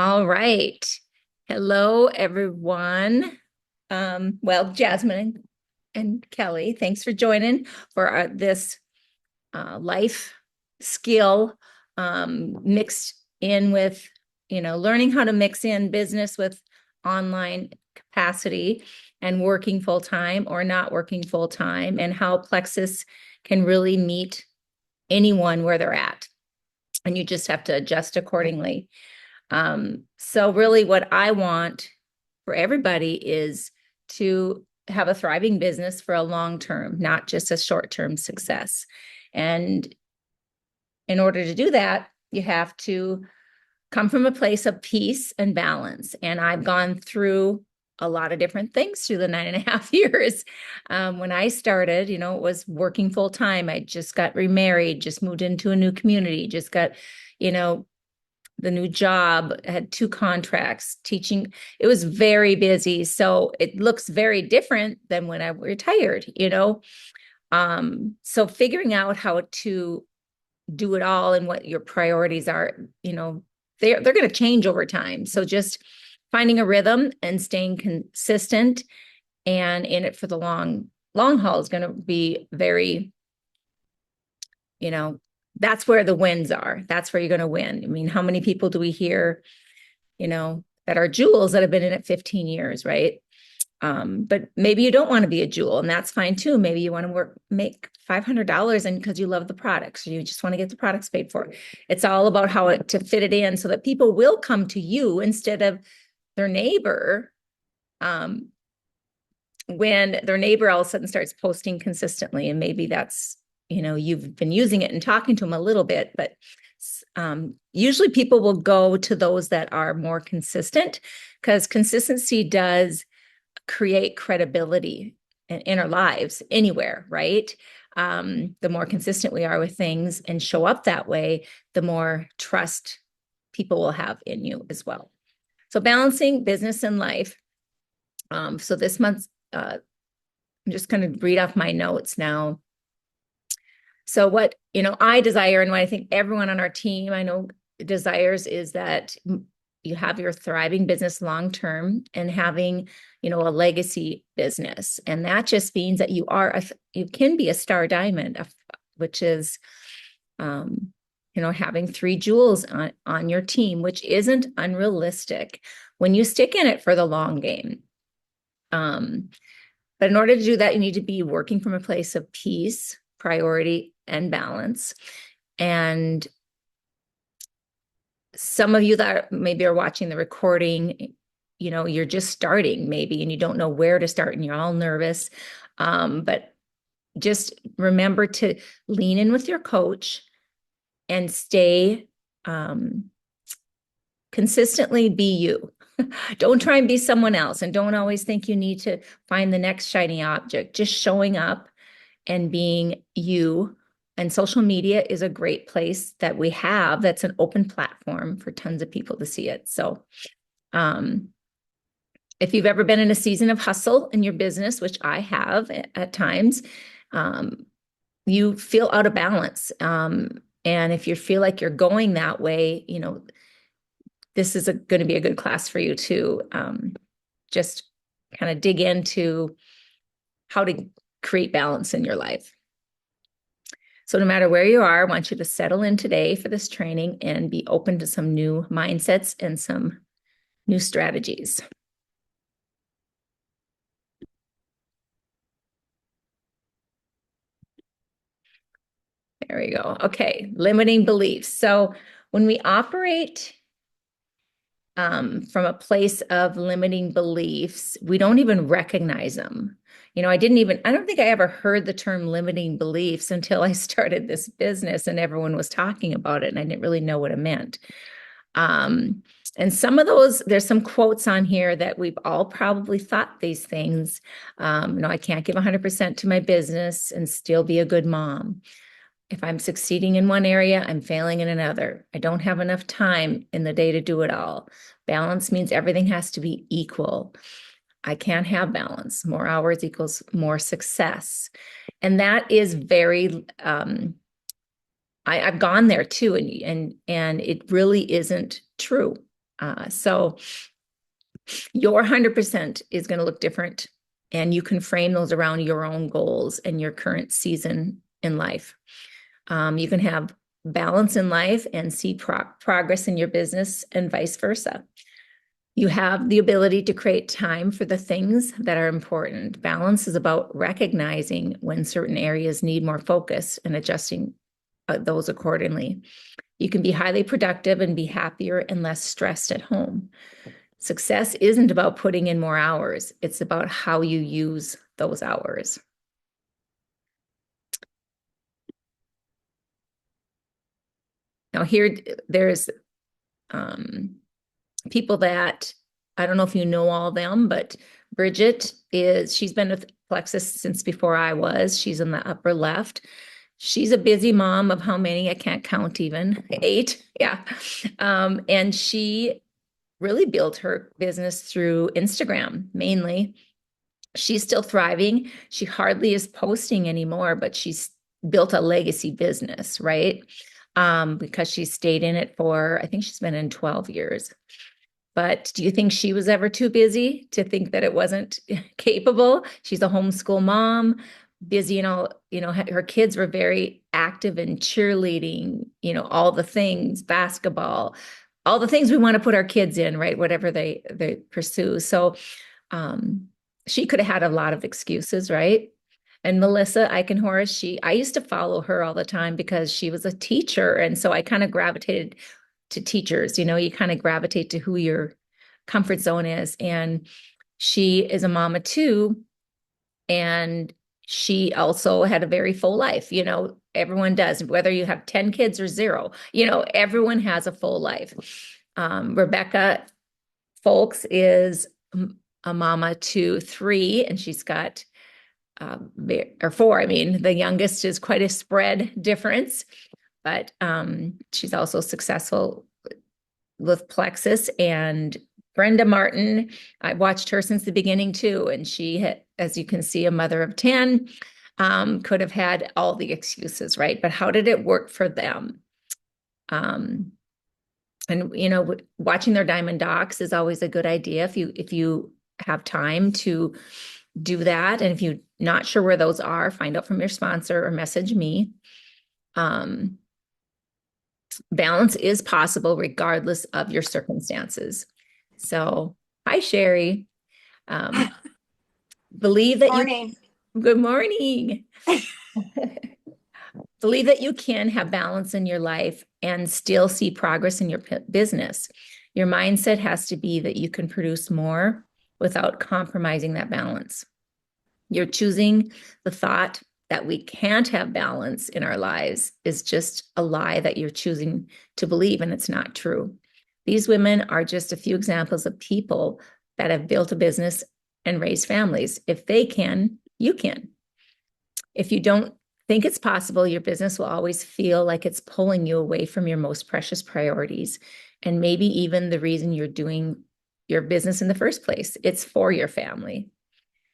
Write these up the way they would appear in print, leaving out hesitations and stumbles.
All right. Hello, everyone. Well, Jasmine and Kelly, thanks for joining for this life skill mixed in with, learning how to mix in business with online capacity and working full time or not working full time, and how Plexus can really meet anyone where they're at. And you just have to adjust accordingly. So really what I want for everybody is to have a thriving business for a long term, not just a short term success. And in order to do that, you have to come from a place of peace and balance. And I've gone through a lot of different things through the 9.5 years. When I started, it was working full time. I just got remarried, just moved into a new community, just got, you know, the new job, had 2 contracts teaching. It was very busy. So it looks very different than when I retired. So figuring out how to do it all and what your priorities are, they're going to change over time. So just finding a rhythm and staying consistent and in it for the long haul is going to be very, you know, that's where the wins are. That's where you're going to win. I mean, how many people do we hear, that are jewels that have been in it 15 years, right? But maybe you don't want to be a jewel, and that's fine too. Maybe you want to make $500 and because you love the products, or you just want to get the products paid for. It's all about how to fit it in so that people will come to you instead of their neighbor. When their neighbor all of a sudden starts posting consistently, and maybe that's, you've been using it and talking to them a little bit, but usually people will go to those that are more consistent, because consistency does create credibility in our lives anywhere, right? The more consistent we are with things and show up that way, the more trust people will have in you as well. So balancing business and life. So this month, I'm just going to read off my notes now. So what, I desire, and what I think everyone on our team, I know, desires, is that you have your thriving business long term and having, a legacy business. And that just means that you can be a star diamond, which is, having 3 jewels on your team, which isn't unrealistic when you stick in it for the long game. But in order to do that, you need to be working from a place of peace, priority, and balance. And some of you that maybe are watching the recording, you're just starting maybe, and you don't know where to start, and you're all nervous. But just remember to lean in with your coach and stay consistently be you. Don't try and be someone else, and don't always think you need to find the next shiny object. Just showing up and being you. And social media is a great place that we have, that's an open platform for tons of people to see it. So if you've ever been in a season of hustle in your business, which I have at times, you feel out of balance. And if you feel like you're going that way, this is going to be a good class for you to just kind of dig into how to create balance in your life. So no matter where you are, I want you to settle in today for this training and be open to some new mindsets and some new strategies. There we go. Okay, limiting beliefs. So when we operate from a place of limiting beliefs, we don't even recognize them. I don't think I ever heard the term limiting beliefs until I started this business and everyone was talking about it, and I didn't really know what it meant. And some of those, there's some quotes on here that we've all probably thought these things. I can't give 100% to my business and still be a good mom. If I'm succeeding in one area, I'm failing in another. I don't have enough time in the day to do it all. Balance means everything has to be equal. I can't have balance. More hours equals more success. And that is very, I've gone there too, and it really isn't true. So your 100% is going to look different, and you can frame those around your own goals and your current season in life. You can have balance in life and see progress in your business and vice versa. You have the ability to create time for the things that are important. Balance is about recognizing when certain areas need more focus and adjusting those accordingly. You can be highly productive and be happier and less stressed at home. Success isn't about putting in more hours. It's about how you use those hours. Now here, there's people that, I don't know if you know all of them, but Bridget she's been with Plexus since before I was. She's in the upper left. She's a busy mom of how many? I can't count even. 8. Yeah. And she really built her business through Instagram mainly. She's still thriving. She hardly is posting anymore, but she's built a legacy business, right? Because she stayed in it for, I think she's been in 12 years. But do you think she was ever too busy to think that it wasn't capable? She's a homeschool mom, busy and all, her kids were very active in cheerleading, all the things, basketball, all the things we want to put our kids in, right? Whatever they pursue. So she could have had a lot of excuses, right? And Melissa Eichenhorst, I used to follow her all the time because she was a teacher. And so I kind of gravitated to teachers, you kind of gravitate to who your comfort zone is. And she is a mama too. And she also had a very full life, everyone does, whether you have 10 kids or 0, everyone has a full life. Rebecca Folks is a mama to 3, and she's got, or 4, I mean, the youngest is quite a spread difference. But she's also successful with Plexus. And Brenda Martin, I watched her since the beginning too. And she, as you can see, a mother of 10, could have had all the excuses, right? But how did it work for them? And watching their Diamond Docs is always a good idea if you have time to do that. And if you're not sure where those are, find out from your sponsor or message me. Balance is possible regardless of your circumstances. So, hi, Sherry. Believe that Morning. Good morning. Believe that you can have balance in your life and still see progress in your business. Your mindset has to be that you can produce more without compromising that balance. You're choosing the thought that we can't have balance in our lives is just a lie that you're choosing to believe, and it's not true. These women are just a few examples of people that have built a business and raised families. If they can, you can. If you don't think it's possible, your business will always feel like it's pulling you away from your most precious priorities, and maybe even the reason you're doing your business in the first place. It's for your family.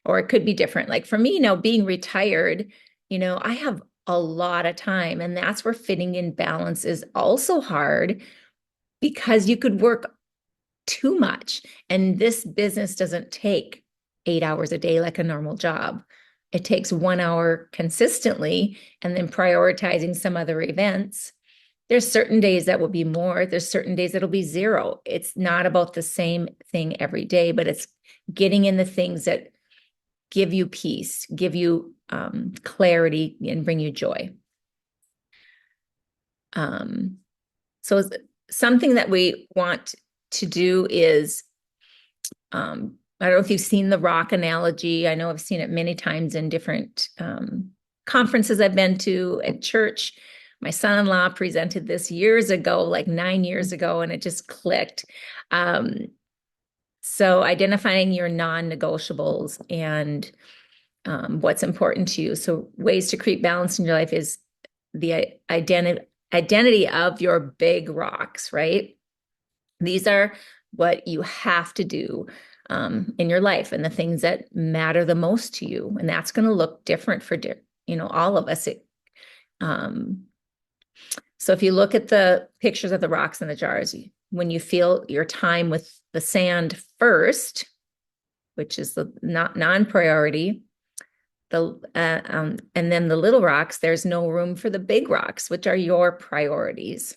Or it could be different. Like for me now, being retired, I have a lot of time, and that's where fitting in balance is also hard because you could work too much. And this business doesn't take 8 hours a day like a normal job. It takes 1 hour consistently, and then prioritizing some other events. There's certain days that will be more. There's certain days that'll be 0. It's not about the same thing every day, but it's getting in the things that give you peace, give you clarity, and bring you joy. So something that we want to do is, I don't know if you've seen the rock analogy. I know I've seen it many times in different conferences I've been to at church. My son-in-law presented this years ago, like 9 years ago, and it just clicked. So identifying your non-negotiables and what's important to you. So ways to create balance in your life is the identity of your big rocks, right? These are what you have to do in your life and the things that matter the most to you. And that's going to look different for, all of us. So if you look at the pictures of the rocks in the jars, when you feel your time with the sand first, which is the not non-priority, and then the little rocks, there's no room for the big rocks, which are your priorities.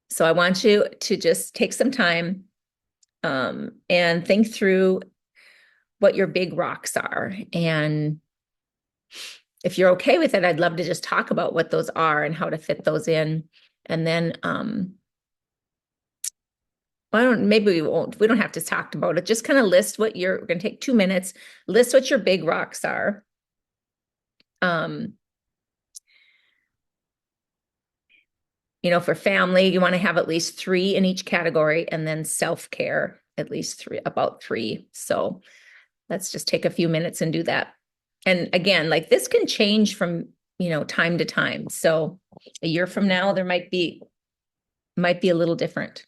So I want you to just take some time and think through what your big rocks are. And if you're okay with it, I'd love to just talk about what those are and how to fit those in. And then maybe we don't have to talk about it. Just kind of list what we're going to take 2 minutes, list what your big rocks are. For family, you want to have at least 3 in each category, and then self-care, at least about 3. So let's just take a few minutes and do that. And again, like this can change from, time to time. So a year from now, there might be a little different.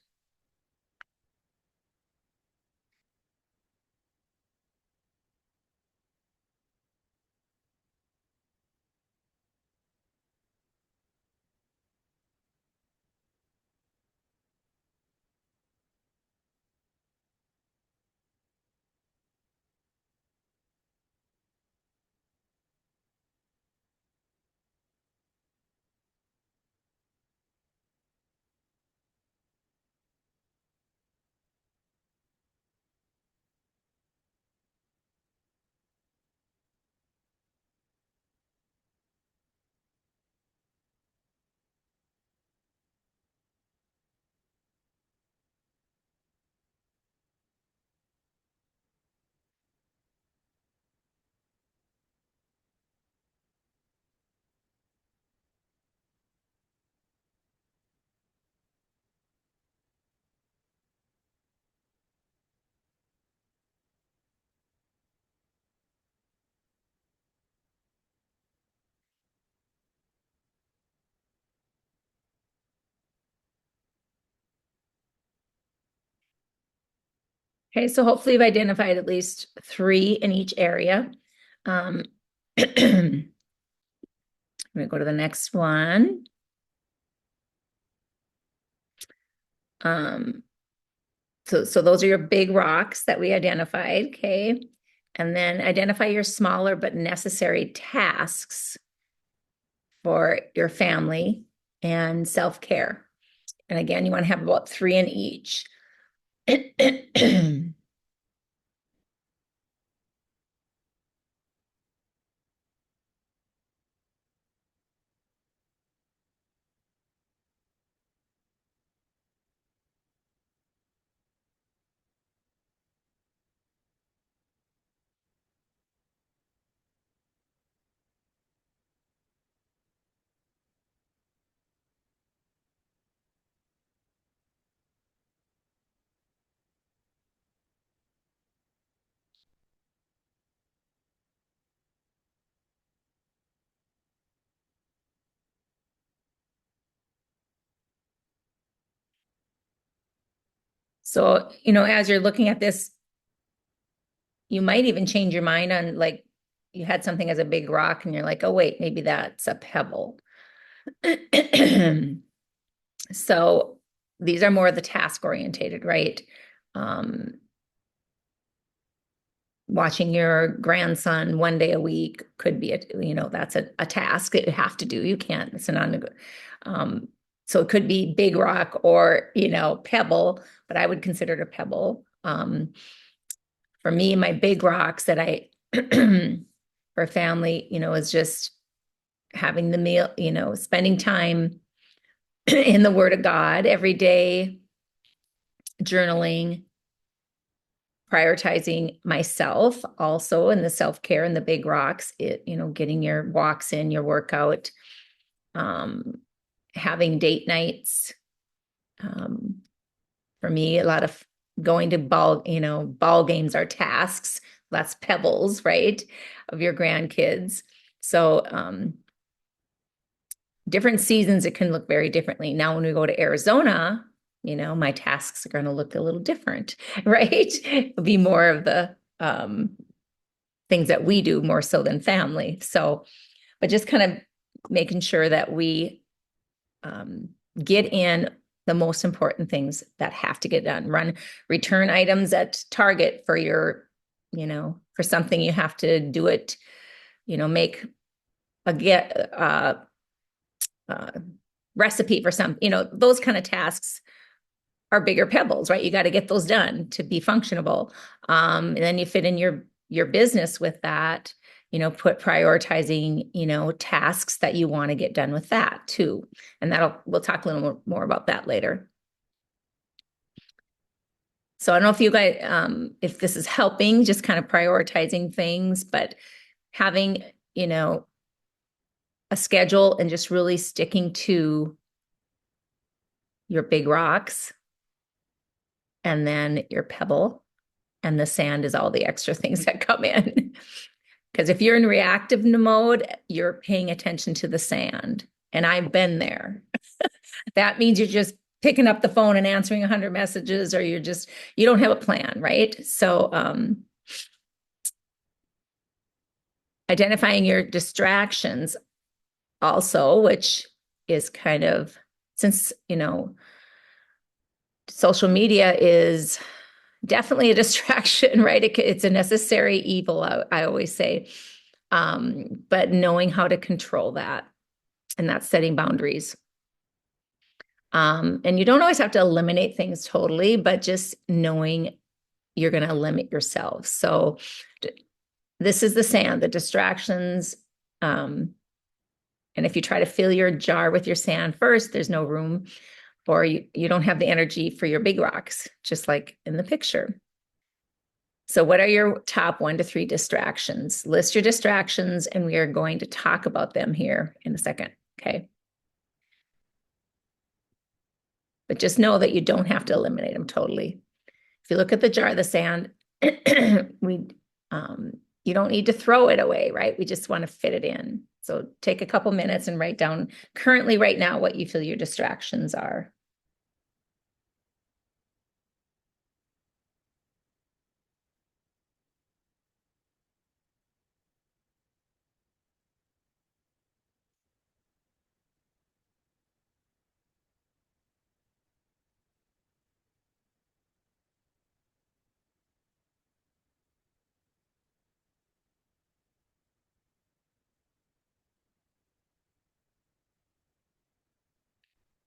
Okay, so hopefully you've identified at least 3 in each area. I'm going to go to the next one. So those are your big rocks that we identified, okay? And then identify your smaller but necessary tasks for your family and self-care. And again, you want to have about 3 in each. So, as you're looking at this, you might even change your mind on, like, you had something as a big rock and you're like, oh, wait, maybe that's a pebble. So these are more the task orientated, right? Watching your grandson 1 day a week could be that's a task that you have to do. You can't, it's a non-negotiable. So it could be big rock or, pebble, but I would consider it a pebble. For me, my big rocks that I, for family, is just having the meal, spending time in the Word of God every day, journaling, prioritizing myself also in the self-care and the big rocks, getting your walks in, your workout, having date nights. For me, a lot of going to ball games are tasks. That's pebbles, right, of your grandkids. So different seasons, it can look very differently. Now, when we go to Arizona, my tasks are going to look a little different, right? It'll be more of the things that we do more so than family. So, but just kind of making sure that we get in the most important things that have to get done. Return items at Target for your, for something you have to do it, make a get uh, recipe for some, those kind of tasks are bigger pebbles, right? You got to get those done to be functionable. And then you fit in your business with that, put prioritizing, tasks that you want to get done with that too. And we'll talk a little more about that later. So I don't know if you guys, if this is helping, just kind of prioritizing things, but having, a schedule and just really sticking to your big rocks and then your pebble, and the sand is all the extra things that come in. Because if you're in reactive mode, you're paying attention to the sand. And I've been there. That means you're just picking up the phone and answering 100 messages, or you don't have a plan, right? So identifying your distractions also, which is kind of, since, social media is definitely a distraction, right? It's a necessary evil, I always say. But knowing how to control that, and that's setting boundaries. And you don't always have to eliminate things totally, but just knowing you're going to limit yourself. So this is the sand, the distractions. And if you try to fill your jar with your sand first, there's no room, or you don't have the energy for your big rocks, just like in the picture. So what are your top 1 to 3 distractions? List your distractions, and we are going to talk about them here in a second, okay? But just know that you don't have to eliminate them totally. If you look at the jar of the sand, you don't need to throw it away, right? We just want to fit it in. So take a couple minutes and write down currently right now what you feel your distractions are.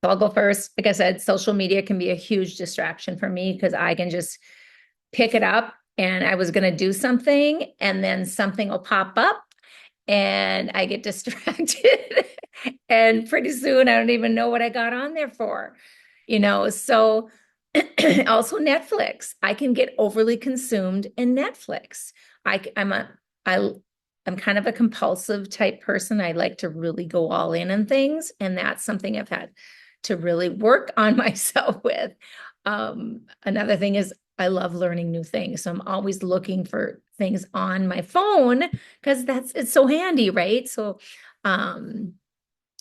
So I'll go first. Like I said, social media can be a huge distraction for me because I can just pick it up and I was going to do something, and then something will pop up and I get distracted. And pretty soon I don't even know what I got on there for, So also Netflix. I can get overly consumed in Netflix. I, I'm kind of a compulsive type person. I like to really go all in on things. And that's something I've had to really work on myself with. Another thing is I love learning new things. So I'm always looking for things on my phone because it's so handy, right? So, and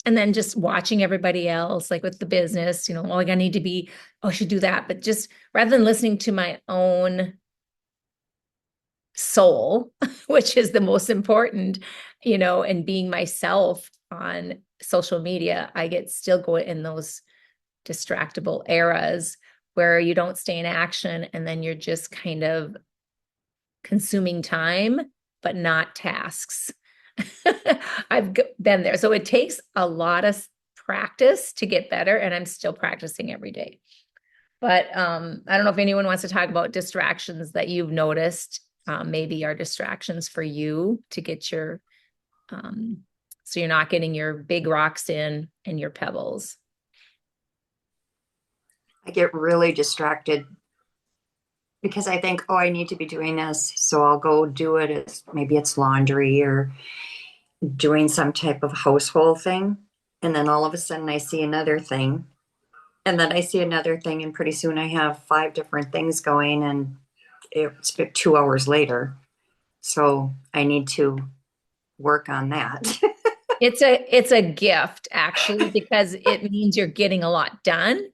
then just watching everybody else, like with the business, oh, I need to be, oh, I should do that. But just rather than listening to my own soul, which is the most important, and being myself on social media, I get still go in those distractible eras where you don't stay in action, and then you're just kind of consuming time, but not tasks. I've been there. So it takes a lot of practice to get better, and I'm still practicing every day. But I don't know if anyone wants to talk about distractions that you've noticed, maybe are distractions for you to get your, so you're not getting your big rocks in and your pebbles. I get really distracted because I think, oh, I need to be doing this. So I'll go do it. Maybe it's laundry or doing some type of household thing. And then all of a sudden I see another thing. And then I see another thing. And pretty soon I have 5 different things going. And it's 2 hours later. So I need to work on that. It's a gift actually, because it means you're getting a lot done,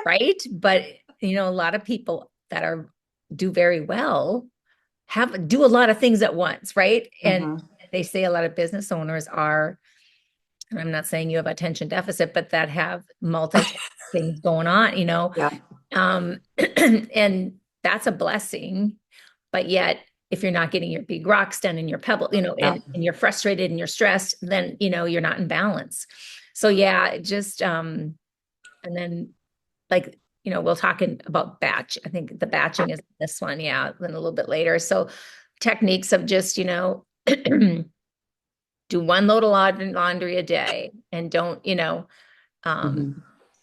right? But a lot of people that do very well do a lot of things at once, right? And they say a lot of business owners are, and I'm not saying you have attention deficit, but that have multi things going on, you know. Yeah. And that's a blessing. But yet, if you're not getting your big rocks done and your pebble, you know, Yeah. and you're frustrated and you're stressed, then, you know, you're not in balance. So yeah, just and then like, you know, we'll talk about batch. I think the batching is this one, yeah, then a little bit later. So techniques of just, you know, do one load of laundry a day and don't, you know, um, Hmm.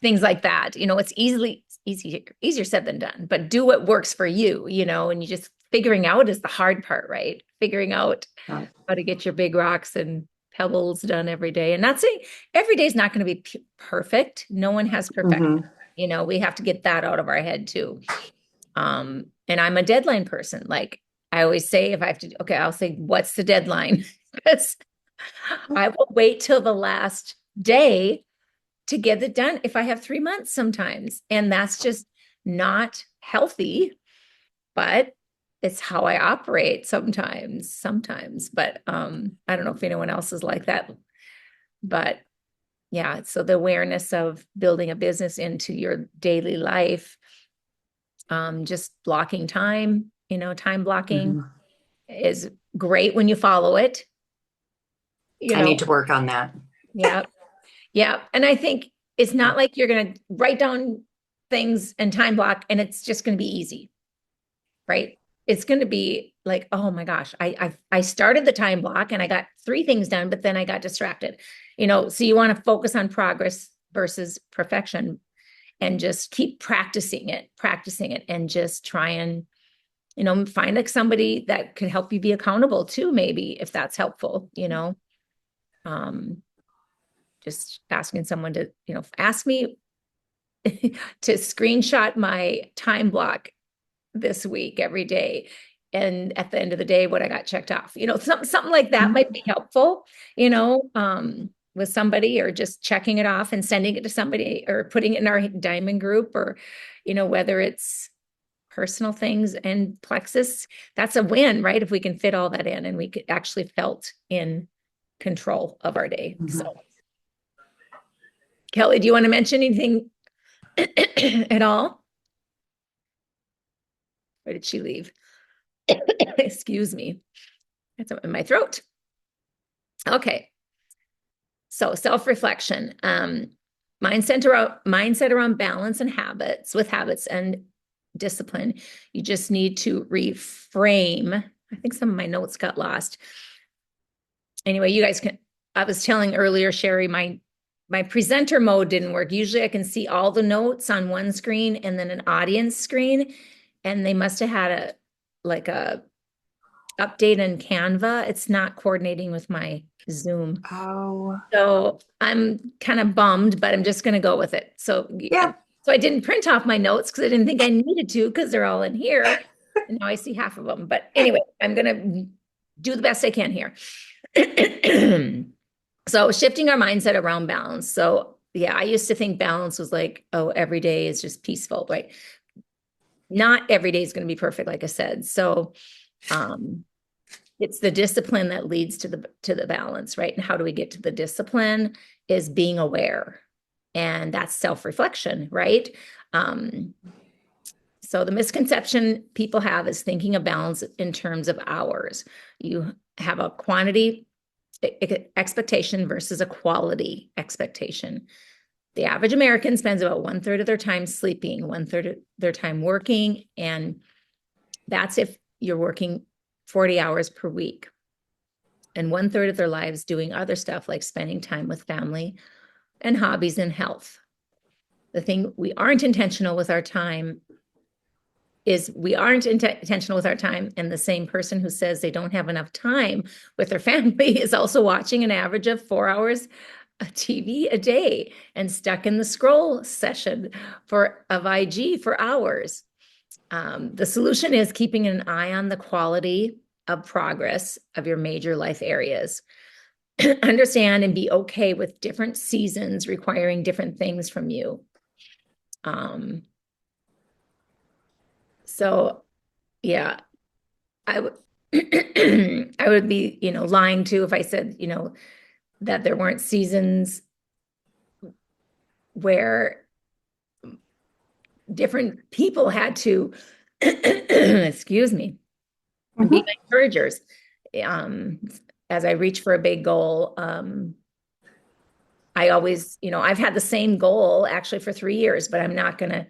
things like that. You know, it's easier said than done, but do what works for you, you know, and you just figuring out is the hard part, right? Figuring out Yeah. how to get your big rocks and pebbles done every day. And not saying every day is not going to be perfect. No one has perfect. Hmm. You know, we have to get that out of our head too. And I'm a deadline person. Like I always say, if I have to, okay, I'll say, what's the deadline? Because I will wait till the last day to get it done if I have 3 months sometimes. And that's just not healthy, but it's how I operate sometimes. But I don't know if anyone else is like that. But yeah, so the awareness of building a business into your daily life, just blocking time, you know, time blocking Hmm. is great when you follow it, you I need know. to work on that. Yeah. Yeah. And I think it's not like you're going to write down things and time block and it's just going to be easy, right? It's going to be like, oh my gosh, I started the time block and I got 3 things done, but then I got distracted. You know, so you want to focus on progress versus perfection and just keep practicing it and just try and, you know, find like somebody that could help you be accountable too, maybe if that's helpful, you know. Um, just asking someone to, you know, ask me to screenshot my time block this week every day. And at the end of the day, what I got checked off, you know, something like that might be helpful, you know, with somebody or just checking it off and sending it to somebody or putting it in our diamond group or, you know, whether it's personal things and plexus, that's a win, right? If we can fit all that in and we could actually felt in control of our day. So Hmm. Kelly, do you want to mention anything at all? Or did she leave? Excuse me. That's in my throat. Okay. So self-reflection. Mindset around balance and habits with habits and discipline. You just need to reframe. I think some of my notes got lost. Anyway, you guys can, I was telling earlier, Sherry, my presenter mode didn't work. Usually I can see all the notes on one screen and then an audience screen. And they must have had a update in Canva. It's not coordinating with my Zoom. Oh, So I'm kind of bummed, but I'm just going to go with it. yeah. So I didn't print off my notes because I didn't think I needed to because they're all in here. And now I see half of them. But anyway, I'm going to do the best I can here. So shifting our mindset around balance. So yeah, I used to think balance was like, oh, every day is just peaceful, right? Not every day is going to be perfect, like I said. So um, it's the discipline that leads to the balance, right? And how do we get to the discipline is being aware. And that's self-reflection, right? Um, so the misconception people have is thinking of balance in terms of hours. You have a quantity expectation versus a quality expectation. The average American spends about 1/3 of their time sleeping, 1/3 of their time working, and that's if you're working 40 hours per week. And 1/3 of their lives doing other stuff like spending time with family and hobbies and health. The thing we aren't intentional with our time is we aren't intentional with our time. And the same person who says they don't have enough time with their family is also watching an average of 4 hours of TV a day and stuck in the scroll session of IG for hours. The solution is keeping an eye on the quality of progress of your major life areas. Understand and be okay with different seasons requiring different things from you. Um, so yeah, I would I would be, you know, lying too if I said, you know, that there weren't seasons where different people had to, excuse me, be Hmm. my encouragers. Um, as I reach for a big goal, I always, I've had the same goal actually for 3 years, but I'm not going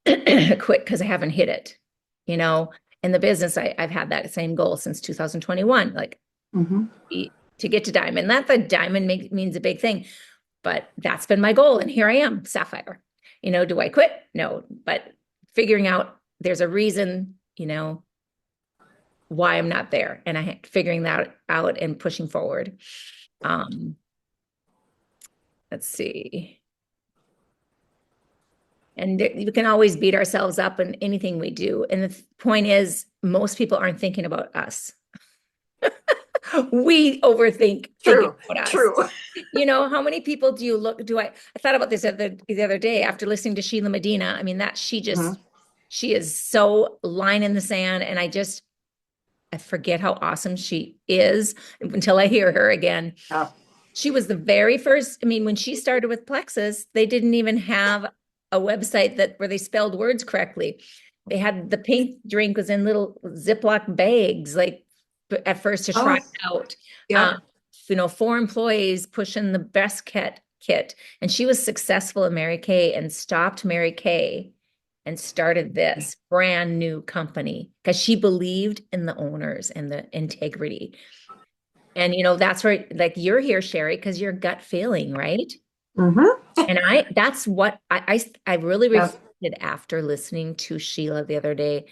to quit because I haven't hit it. You know, in the business, I've had that same goal since 2021, like Hmm. to get to diamond. Not that diamond means a big thing, but that's been my goal. And here I am, sapphire. Do I quit? No, but figuring out there's a reason, why I'm not there, and I figuring that out and pushing forward. Um, let's see. And we can always beat ourselves up in anything we do. And the point is, most people aren't thinking about us. We overthink thinking True, about us. true. How many people do you look? I thought about this the other day after listening to Sheila Medina. I mean, Hmm. she is so line in the sand. And I forget how awesome she is until I hear her again. Oh, She was the very first. I mean, when she started with Plexus, they didn't even have a website where they spelled words correctly. They had the pink drink was in little Ziploc bags, like at first to try oh, it out. yep. Um, 4 employees pushing the best kit. And she was successful at Mary Kay and stopped Mary Kay and started this brand new company because she believed in the owners and the integrity. And that's where like you're here, Sherry, because you're gut feeling, right? Hmm. And that's what I really Yep, reflected after listening to Sheila the other day.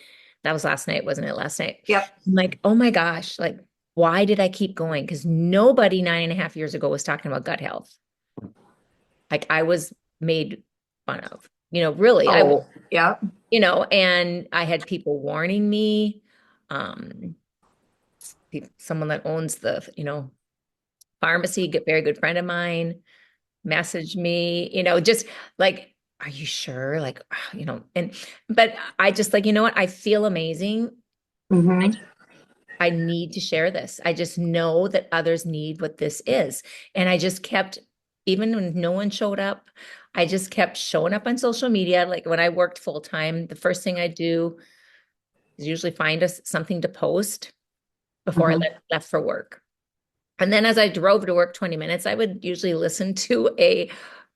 That was last night, wasn't it? Last night. yep. I'm like, oh my gosh, like, why did I keep going? Because nobody 9.5 years ago was talking about gut health. Like I was made fun of, really. Oh, yep. And I had people warning me. Um, Someone that owns the, pharmacy, a very good friend of mine, messaged me, just like, are you sure? Like, but I just like, what? I feel amazing. I, Hmm. I need to share this. I just know that others need what this is. And I just kept, even when no one showed up, I just kept showing up on social media. Like when I worked full time, the first thing I do is usually find us something to post before I Hmm. left for work. And then as I drove to work 20 minutes, I would usually listen to a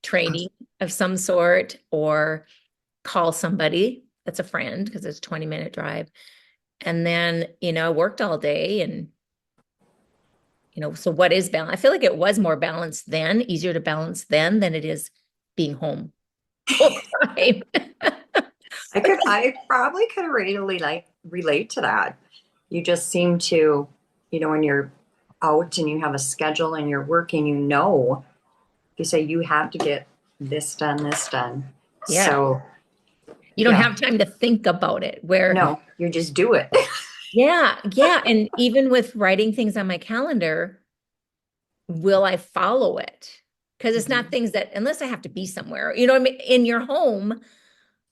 training of some sort or call somebody that's a friend because it's a 20-minute drive. And then, I worked all day and, so what is balance? I feel like it was more balanced then, easier to balance then than it is being home full time. I probably could really like relate to that. You just seem to, when you're out and you have a schedule and you're working, you say you have to get this done, this done. Yeah. So, You don't yeah, have time to think about it. Where, no, you just do it. yeah, yeah. And even with writing things on my calendar, will I follow it? Because it's not Mhm. things that, unless I have to be somewhere, what I mean? In your home, Yeah,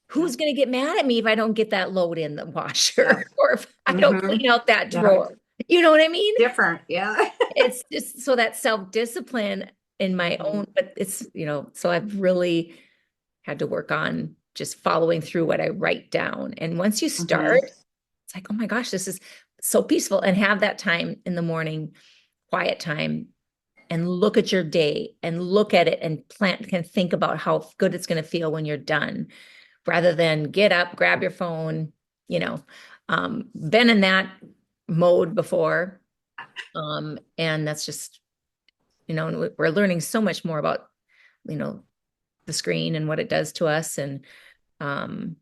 who's going to get mad at me if I don't get that load in the yeah. washer or if I don't Hmm. clean out that Yeah, drawer? You know what I mean? different. Yeah. It's just so that self-discipline in my own, Mhm. but it's, so I've really had to work on just following through what I write down. And once you Hmm. start, it's like, oh my gosh, this is so peaceful. And have that time in the morning, quiet time, and look at your day and look at it and can think about how good it's going to feel when you're done rather than get up, grab your phone, you know, been in that mode before. And that's just, and we're learning so much more about, you know, the screen and what it does to us and um,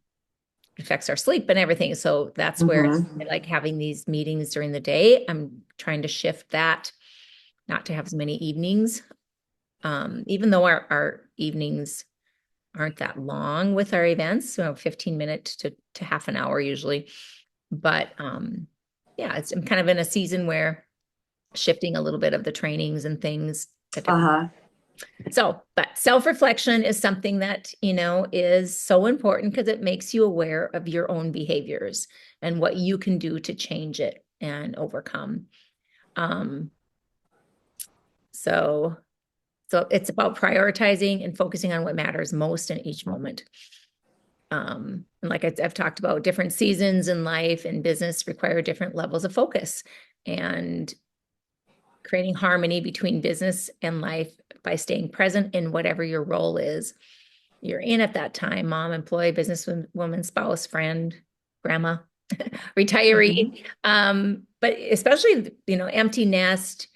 affects our sleep and everything. So that's where I Hmm. like having these meetings during the day. I'm trying to shift that, not to have as many evenings. Even though our evenings aren't that long with our events, 15 minutes to half an hour usually. But yeah, I'm kind of in a season where shifting a little bit of the trainings and things at different. Uh-huh. So, but self-reflection is something that, is so important because it makes you aware of your own behaviors and what you can do to change it and overcome. Um, so so it's about prioritizing and focusing on what matters most in each moment. And like I've talked about, different seasons in life and business require different levels of focus. And creating harmony between business and life by staying present in whatever your role is you're in at that time, mom, employee, businesswoman, spouse, friend, grandma, Hmm. retiree. But especially, empty nest,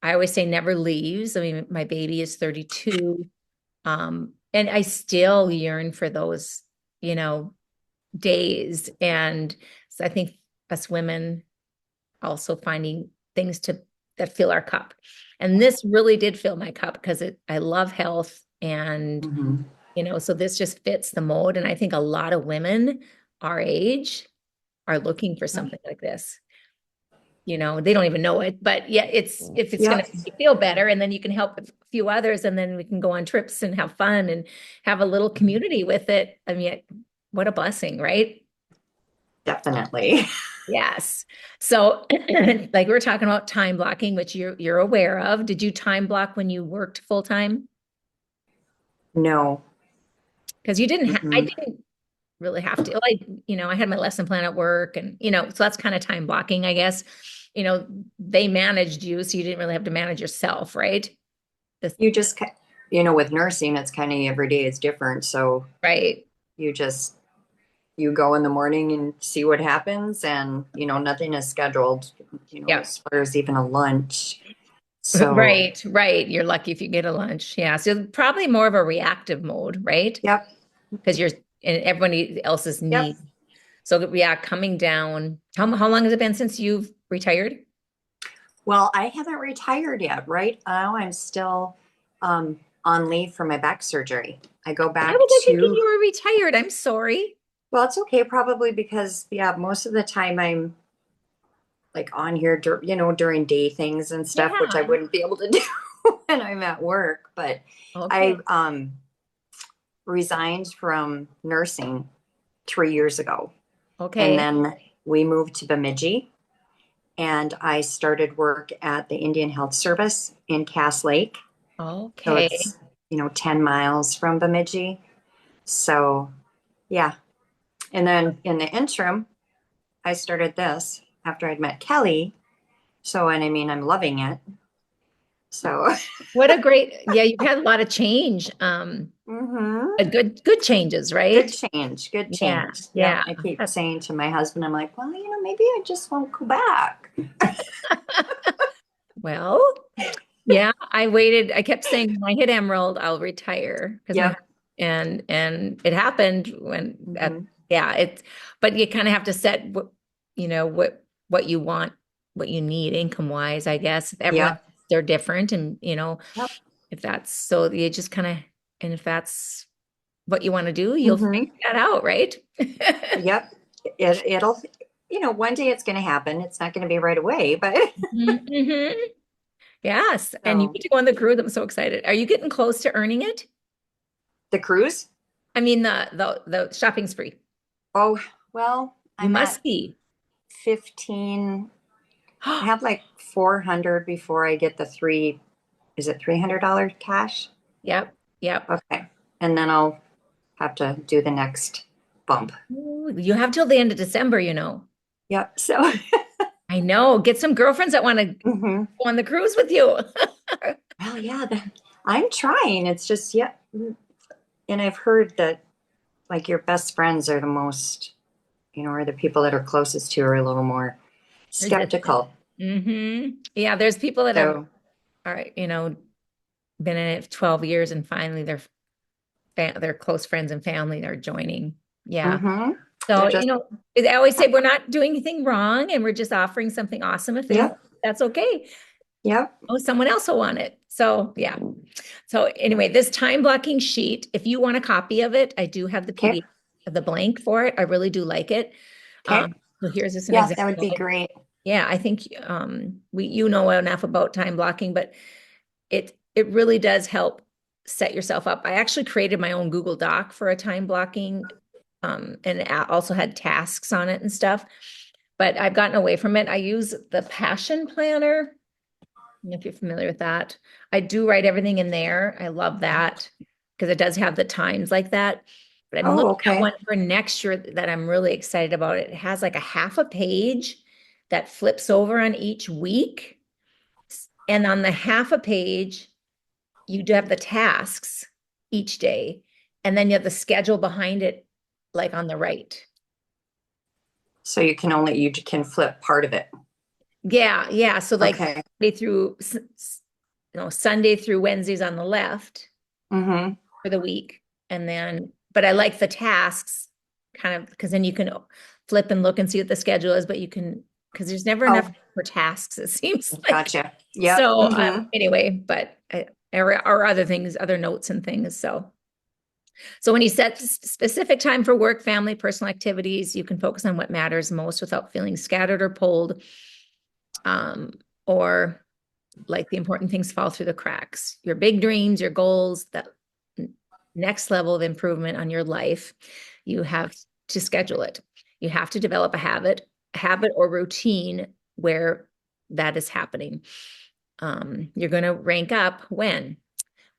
I always say never leaves. I mean, my baby is 32. And I still yearn for those, you know, days. And so I think us women also finding things to that fill our cup. And this really did fill my cup because I love health and Hmm. so this just fits the mold. And I think a lot of women our age are looking for something like this. They don't even know it, but yeah, if it's going Yep, to make you feel better, and then you can help a few others, and then we can go on trips and have fun and have a little community with it. I mean, what a blessing, right? definitely. Yes. So, like we were talking about time blocking, which you're aware of. Did you time block when you worked full time? No. Because you didn't. I Mm-mm. didn't really have to. Like, I had my lesson plan at work and, so that's kind of time blocking, I guess. They managed you, so you didn't really have to manage yourself, right? This, You just, with nursing, it's kind of every day is different. So right. you just, you go in the morning and see what happens, and, nothing is scheduled, Yeah. as far as even a lunch. So, Right, right. You're lucky if you get a lunch. Yeah. So probably more of a reactive mode, right? yep, Because you're in everybody else's yep. need. So yeah, coming down. How long has it been since you've retired? Well, I haven't retired yet. Right now, I'm still on leave for my back surgery. I go Why back was I thinking to, you were retired? I'm sorry. well, it's okay, probably because, yeah, most of the time I'm like on here, during day things and stuff, which I Yeah. wouldn't be able to do when I'm at work. But I Okay. resigned from nursing 3 years ago. And Okay. then we moved to Bemidji, and I started work at the Indian Health Service in Cass Lake. So Okay. it's, 10 miles from Bemidji. So, yeah. And then in the interim, I started this after I'd met Kelly. So, and I mean, I'm loving it. So, What a great, yeah, you've had a lot of change. hmm, A good changes, good right? change, good Yeah, change. Yep. yeah. I keep saying to my husband, I'm like, well, maybe I just won't go back. Well, yeah, I kept saying when I hit Emerald, I'll retire because Yep. and it happened Hmm. yeah, but you kind of have to set what you want, what you need income wise, I guess. Everyone, Yep. they're different and Yep. if that's so you just kind of, and if that's what you want to do, you'll figure Hmm. that out, right? Yep. It'll, one day it's going to happen. It's not going to be right away, but Mhm. Yes. And you so get to go on the cruise. I'm so excited. Are you getting close to earning it? the cruise. I mean, the shopping spree. Oh, well, You I'm at must be. 15. I have like 400 before I get the three, is it $300 cash? Yep. Yep. Okay. And then I'll have to do the next bump. Ooh, you have till the end of December. Yep. So, I know. Get some girlfriends that want to go hmm, on the cruise with you. well, yeah, I'm trying. It's just, yeah. And I've heard that like your best friends are the most, or the people that are closest to you are a little more Resistant. skeptical. Yeah, there's people that have So, are, been in it for 12 years and finally their close friends and family are joining. Yeah. hmm, So, they're just, I always say we're not doing anything wrong and we're just offering something awesome. If they don't, yep, that's okay. yep. Oh, someone else will want it. So, yeah. So, anyway, this time blocking sheet, if you want a copy of it, I do have the Okay. PDF of the blank for it. I really do like it. Okay. So here's just an Yeah, that would example. be great. Yeah, I think you know enough about time blocking, but it really does help set yourself up. I actually created my own Google Doc for a time blocking, and it also had tasks on it and stuff. But I've gotten away from it. I use the Passion Planner, if you're familiar with that. I do write everything in there. I love that because it does have the times like that. But I'm Oh, looking at okay. one for next year that I'm really excited about. It has like a half a page that flips over on each week. And on the half a page, you do have the tasks each day. And then you have the schedule behind it, like on the right. So you can flip part of it. Yeah, yeah. So like Okay. Sunday through, Sunday through Wednesdays on the left Mm-hmm. for the week. And then, but I like the tasks kind of because then you can flip and look and see what the schedule is, but you can, because there's never enough Oh, for tasks, it seems like. gotcha. Yep. So Mm-hmm. anyway, but or other things, other notes and things. So when you set specific time for work, family, personal activities, you can focus on what matters most without feeling scattered or pulled, or like the important things fall through the cracks. Your big dreams, your goals, that next level of improvement on your life, you have to schedule it. You have to develop a habit or routine where that is happening. You're going to rank up when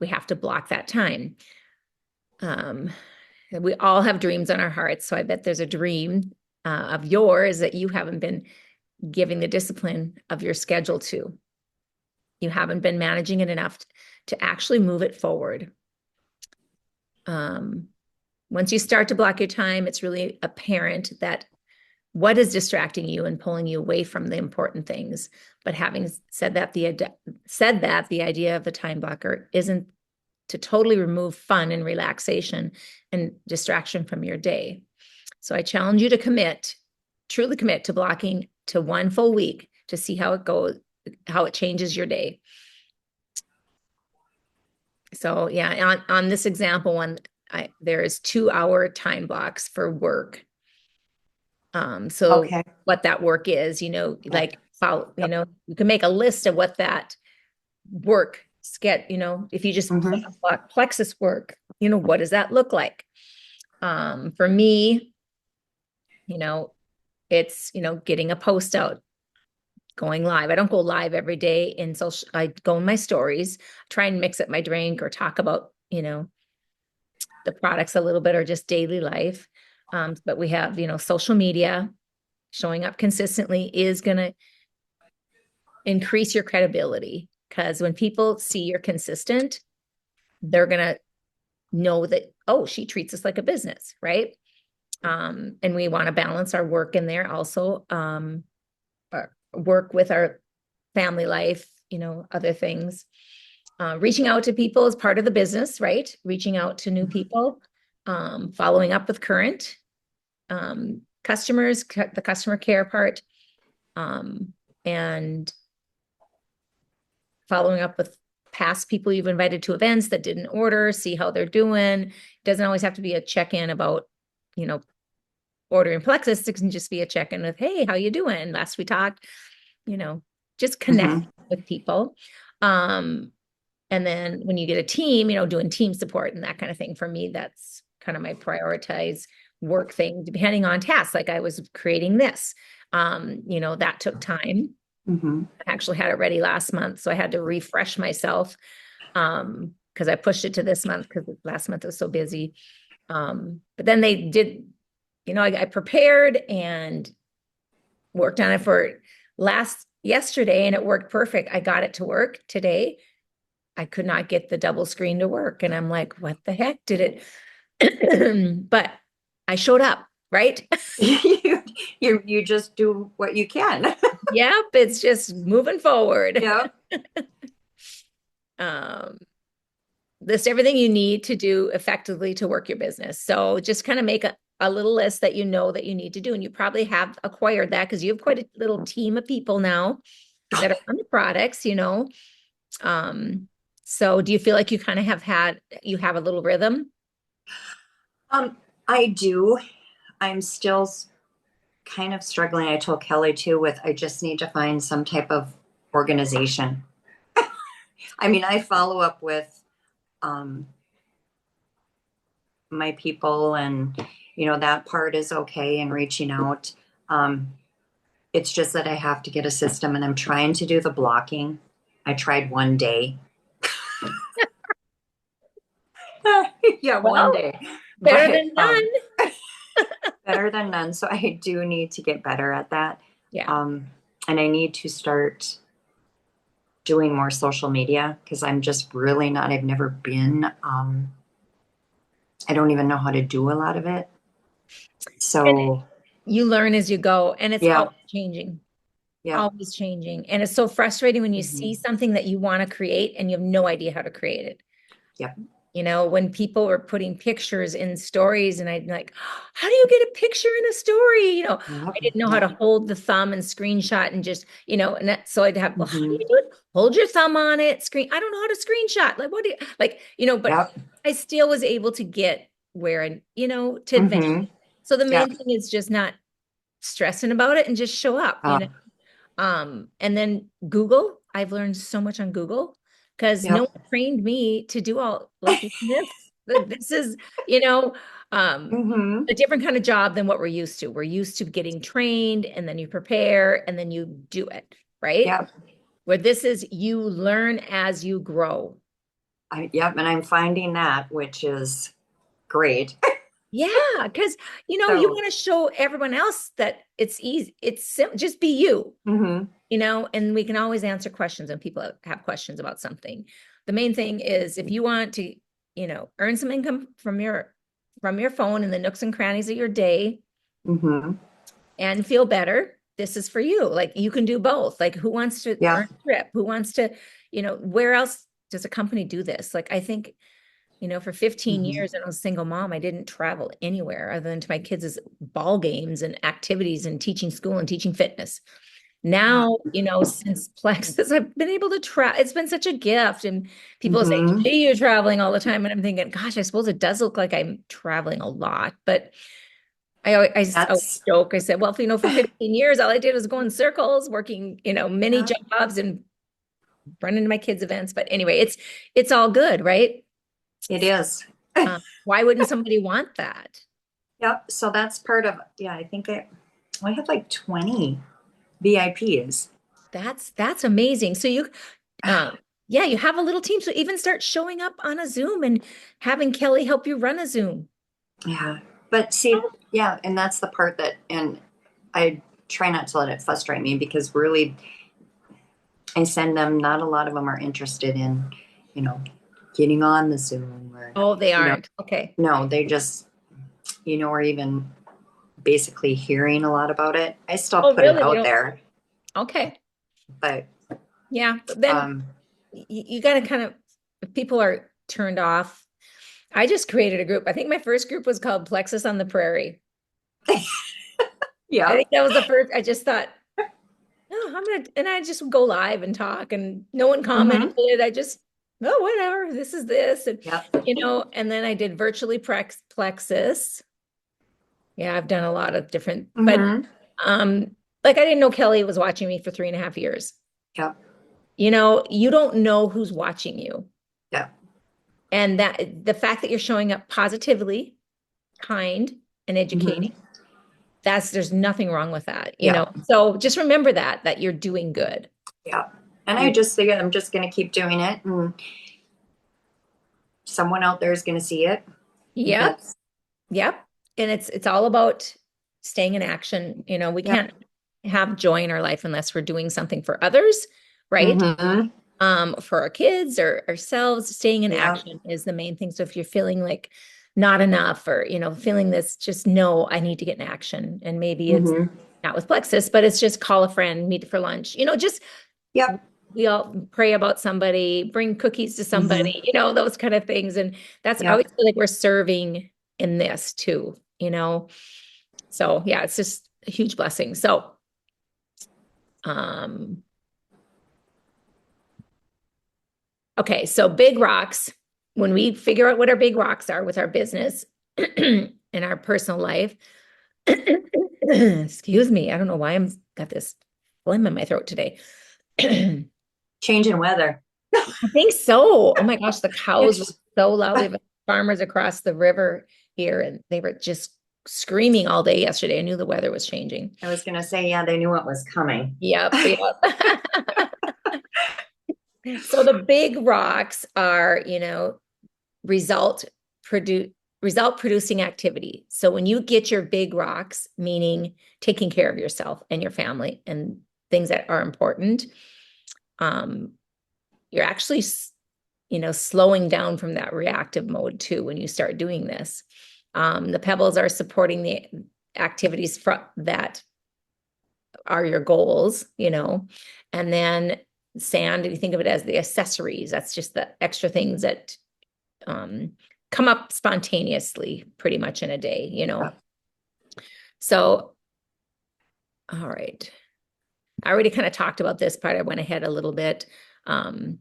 we have to block that time. Um, we all have dreams on our hearts. So I bet there's a dream of yours that you haven't been giving the discipline of your schedule to. You haven't been managing it enough to actually move it forward. Um, Once you start to block your time, it's really apparent that what is distracting you and pulling you away from the important things. But having said that, the idea of the time blocker isn't to totally remove fun and relaxation and distraction from your day. So I challenge you to truly commit to blocking to one full week to see how it goes, how it changes your day. So yeah, on this example one, there is 2 hour time blocks for work. So Okay. what that work is, Yep. like follow, Yep. you can make a list of what that work get, if you just Mm-hmm. block plexus work, what does that look like? For me, you know, it's, getting a post out, going live. I don't go live every day in social, I go in my stories, try and mix up my drink or talk about, the products a little bit or just daily life. But we have, social media showing up consistently is going to increase your credibility because when people see you're consistent, they're going to know that, oh, she treats us like a business, right? And we want to balance our work in there also, work with our family life, other things. Reaching out to people is part of the business, right? Reaching out to new people, following up with current customers, the customer care part, and following up with past people you've invited to events that didn't order, see how they're doing. It doesn't always have to be a check-in about, you know, ordering Plexus. It can just be a check-in with, hey, how you doing? Last we talked, you know, just connect Mm-hmm. with people. Um, and then when you get a team, doing team support and that kind of thing, for me, that's kind of my prioritize work thing, depending on tasks. Like I was creating this, that took time. Mm-hmm. I actually had it ready last month, so I had to refresh myself because I pushed it to this month because last month was so busy. But then they did, I prepared and worked on it for yesterday and it worked perfect. I got it to work today. I could not get the double screen to work. And I'm like, what the heck did it? But I showed up, right? You just do what you can. Yep, it's just moving forward. Yep. Um, list everything you need to do effectively to work your business. So just kind of make a little list that you know that you need to do. And you probably have acquired that because you have quite a little team of people now that are on the products. Um, so do you feel like you kind of you have a little rhythm? Um, I do. I'm still kind of struggling. I told Kelly too with I just need to find some type of organization. I mean, I follow up with um, my people, and that part is okay and reaching out. Um, it's just that I have to get a system, and I'm trying to do the blocking. I tried one day. Yeah, one Well, day. Better but than none. better than none. So I do need to get better at that. Yeah. Um, and I need to start doing more social media because I'm just really not, I've never been, I don't even know how to do a lot of it. And So you learn as you go, and it's yeah, always changing, yeah. always changing. And it's so frustrating when you see Hmm. something that you want to create and you have no idea how to create it. Yep. You know, when people were putting pictures in stories, and I'd be like, how do you get a picture in a story? You know, Yep. I didn't know how Yep. to hold the thumb and screenshot and just, and that, so I'd have, well, how do you Hmm. do it? Hold your thumb on it, screen. I don't know how to screenshot. Like, what do you, like, but Yep. I still was able to get where, to advance. Hmm. So the main Yep. thing is just not stressing about it and just show up. Uh, And then Google, I've learned so much on Google because no yep. one trained me to do all like this. This is, you know, um, Hmm. a different kind of job than what we're used to. We're used to getting trained and then you prepare and then you do it, right? Yep. Where this is you learn as you grow. Yep. And I'm finding that, which is great. Yeah, because you So, want to show everyone else that it's easy. It's just be you. hmm. And we can always answer questions when people have questions about something. The main thing is if you want to, earn some income from your phone in the nooks and crannies of your day Hmm. and feel better, this is for you. Like you can do both. Like who wants to earn Yep. a trip? Who wants to, where else does a company do this? Like I think, for 15 Hmm. years and I was a single mom, I didn't travel anywhere other than to my kids' ball games and activities and teaching school and teaching fitness. Yeah. Now, since Plexus, I've been able to travel. It's been such a gift. And people say, Hmm. gee, you're traveling all the time. And I'm thinking, gosh, I suppose it does look like I'm traveling a lot. But I always That's, joke. I said, well, for 15 years, all I did was go in circles, working, many yeah, jobs and running to my kids' events. But anyway, it's all good, right? it is. Why wouldn't somebody want that? Yep. So that's part of, yeah, I have like 20 VIPs. That's amazing. So yeah, you have a little team. So even start showing up on a Zoom and having Kelly help you run a Zoom. Yeah. But see, yeah, and that's the part that, and I try not to let it frustrate me because really I send them, not a lot of them are interested in, you know, getting on the Zoom or, Oh, they you know, aren't. Okay. no, they just, or even basically hearing a lot about it. I still Oh, put it really? They out don't. there, Okay. but, Yeah. But then um, you got to kind of, if people are turned off. I just created a group. I think my first group was called Plexus on the Prairie. I yeah. think that was the first. I just thought, oh, and I just would go live and talk, and no one Hmm. commented. I just, oh, whatever, this is this. And, Yep. and then I did virtually Plexus. Yeah, I've done a lot of different, but Hmm. like I didn't know Kelly was watching me for 3.5 years. Yep. You don't know who's watching you. Yep. And that the fact that you're showing up positively, kind, and educating, Hmm. there's nothing wrong with that. Yep. So just remember that you're doing good. Yep. And I You, just think I'm just going to keep doing it, and someone out there is going to see it. yep, That's, yep. And it's all about staying in action. We yep. can't have joy in our life unless we're doing something for others, right? Hmm. For our kids or ourselves, staying in Yep. action is the main thing. So if you're feeling like not enough or, feeling this, just know I need to get in action. And maybe it's Hmm. not with Plexus, but it's just call a friend, meet for lunch, just Yep. we all pray about somebody, bring cookies to Hmm. somebody, those kind of things. And I always Yep. feel like we're serving in this too. So yeah, it's just a huge blessing. So, um, okay, so big rocks, when we figure out what our big rocks are with our business and our personal life, excuse me, I don't know why I'm got this phlegm in my throat today. I Changing weather. think so. Oh my gosh, the cows were It's, so loud. We have farmers across the river here, and they were just screaming all day yesterday. I knew the weather was changing. I was going to say, yeah, they knew it was coming. Yep, yep. So the big rocks are, result produce. result producing activity. So when you get your big rocks, meaning taking care of yourself and your family and things that are important, um, you're actually, slowing down from that reactive mode too when you start doing this. The pebbles are supporting the activities that are your goals, and then sand, if you think of it as the accessories, that's just the extra things that um, come up spontaneously pretty much in a day. So, all right. I already kind of talked about this part. I went ahead a little bit. Um,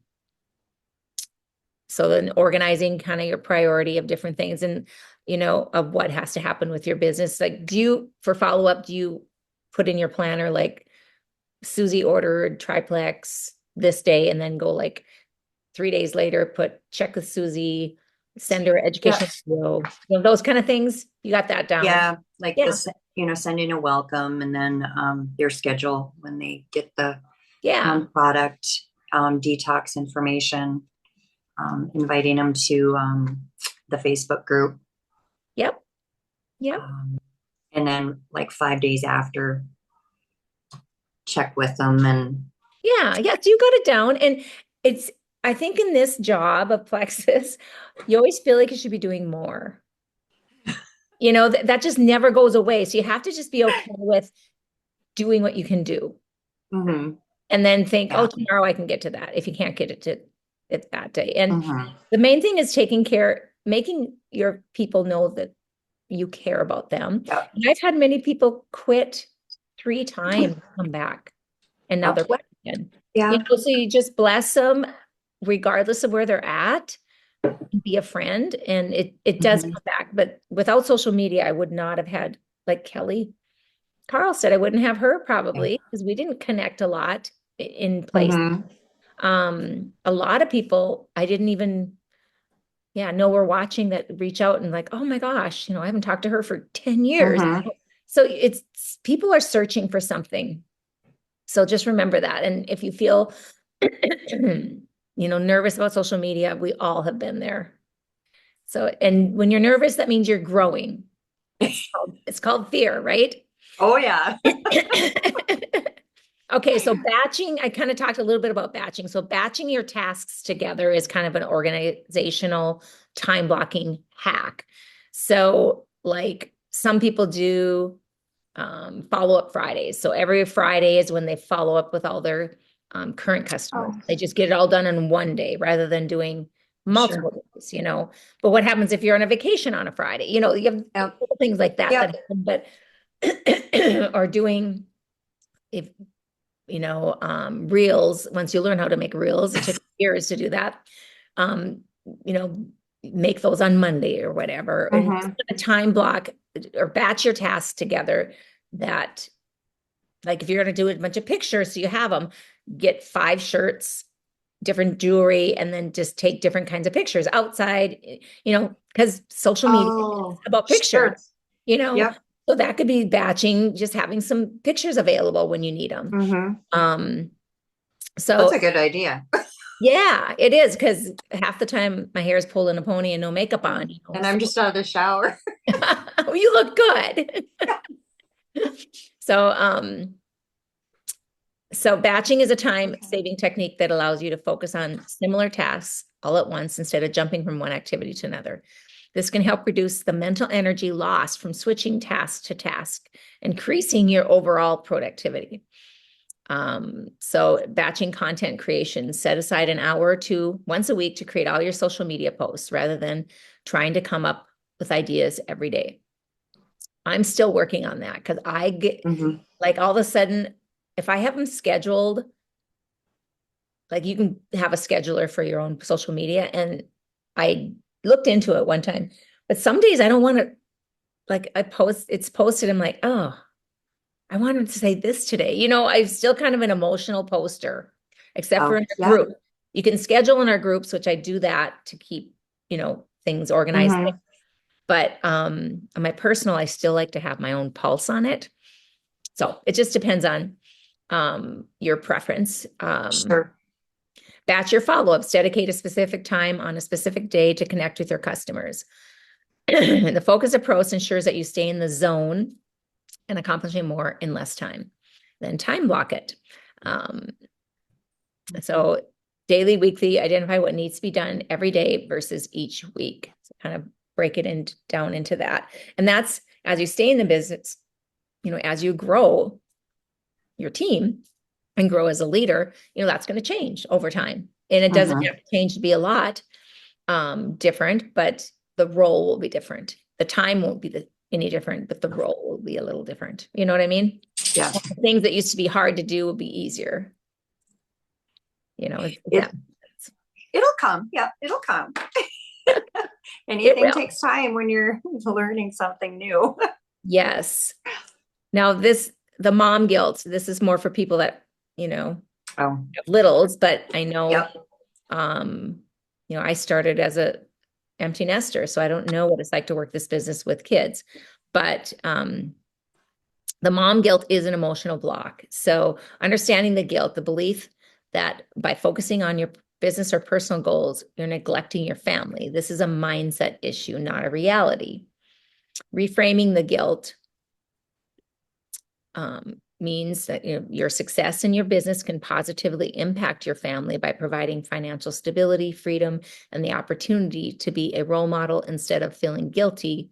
so then organizing kind of your priority of different things and, of what has to happen with your business. Like, for follow-up, do you put in your planner, like Susie ordered triplex this day and then go like 3 days later, check with Susie, send her Yeah. educational video, those kind of things. You got that down. Yeah. Like Yeah. this, sending a welcome and then their schedule when they get the Yeah. product, detox information, inviting them to the Facebook group. Yep. Yep. Um, and then like 5 days after, check with them and Yeah. Yes. You got it down. And I think in this job of Plexus, you always feel like you should be doing more. That just never goes away. So you have to just be okay with doing what you can do. mhm, And then think, oh, yeah. tomorrow I can get to that if you can't get it to it that day. And Mhm, the main thing is making your people know that you care about them. yep, And I've had many people quit 3 times, come back, and now yep, they're back again. yeah. So you just bless them regardless of where they're at, be a friend, and it does Mhm, come back. But without social media, I would not have had, like Kelly Carl said, I wouldn't have her yeah. probably because we didn't connect a lot in place. Mhm, A lot of people I didn't even, yeah, know we're watching that reach out and like, oh my gosh, I haven't talked to her for 10 years. mhm, So it's people are searching for something. So just remember that. And if you feel, nervous about social media, we all have been there. So, and when you're nervous, that means you're growing. It's called fear, right? oh yeah. Okay, so batching, I kind of talked a little bit about batching. So batching your tasks together is kind of an organizational time blocking hack. So like some people do follow-up Fridays. So every Friday is when they follow up with all their current customers. Oh, They just get it all done in one day rather than doing sure. multiple days. But what happens if you're on a vacation on a Friday? You have Yep, little things like that yep. that happen, but or doing if reels. Once you learn how to make reels, it took years to do that. Um, you know, make those on Monday or whatever, and Mhm, a time block or batch your tasks together. That, like, if you're going to do a bunch of pictures, so you have them, get 5 shirts, different jewelry, and then just take different kinds of pictures outside. Because social media is oh, about pictures. sure. You know, Yep. so that could be batching, just having some pictures available when you need them. Mhm. Um, That's so a good idea. yeah, it is because half the time my hair is pulled in a pony and no makeup on, And so I'm just out of the shower. you look good. So so batching is a time Okay. saving technique that allows you to focus on similar tasks all at once instead of jumping from one activity to another. This can help reduce the mental energy lost from switching task to task, increasing your overall productivity. So batching content creation, set aside an hour or two once a week to create all your social media posts rather than trying to come up with ideas every day. I'm still working on that because I get Mhm, like all of a sudden, if I have them scheduled, like you can have a scheduler for your own social media. And I looked into it one time, but some days I don't want to, like, it's posted. I'm like, oh, I wanted to say this today. I'm still kind of an emotional poster, except for oh, in a yeah. group. You can schedule in our groups, which I do that to keep, things organized. Mhm, But on my personal, I still like to have my own pulse on it. So it just depends on your preference. sure. Batch your follow-ups, dedicate a specific time on a specific day to connect with your customers. The focus approach ensures that you stay in the zone and accomplishing more in less time. Then time block it. Um, so daily, weekly, identify what needs to be done every day versus each week. So kind of break it down into that. And that's as you stay in the business, as you grow your team and grow as a leader, that's going to change over time. And it doesn't Mhm. have to change to be a lot different, but the role will be different. The time won't be any different, but the role will be a little different. You know what I mean? Yeah. Things that used to be hard to do will be easier. If that It makes sense. it'll come. Yeah, it'll come. It Anything will. takes time when you're learning something new. Yes. Now the mom guilt, this is more for people that, Oh, have littles, but I know, yep. um, I started as a empty nester, so I don't know what it's like to work this business with kids. But the mom guilt is an emotional block. So understanding the guilt, the belief that by focusing on your business or personal goals, you're neglecting your family. This is a mindset issue, not a reality. Reframing the guilt means that your success in your business can positively impact your family by providing financial stability, freedom, and the opportunity to be a role model instead of feeling guilty.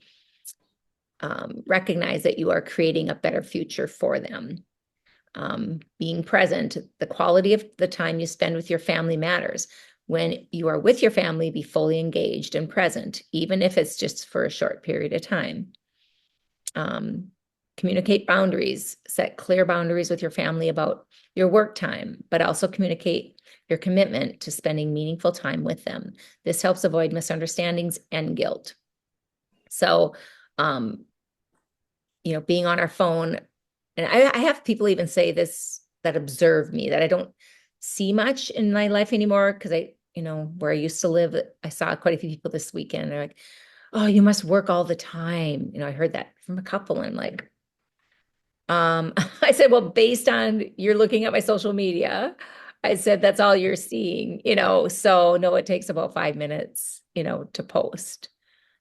Recognize that you are creating a better future for them. Being present, the quality of the time you spend with your family matters. When you are with your family, be fully engaged and present, even if it's just for a short period of time. Um, Communicate boundaries, set clear boundaries with your family about your work time, but also communicate your commitment to spending meaningful time with them. This helps avoid misunderstandings and guilt. So, um, being on our phone, and I have people even say this that observe me that I don't see much in my life anymore because where I used to live, I saw quite a few people this weekend. They're like, "Oh, you must work all the time." I heard that from a couple, and I'm like, I said, well, based on you're looking at my social media, I said, that's all you're seeing, so no, it takes about 5 minutes, to post.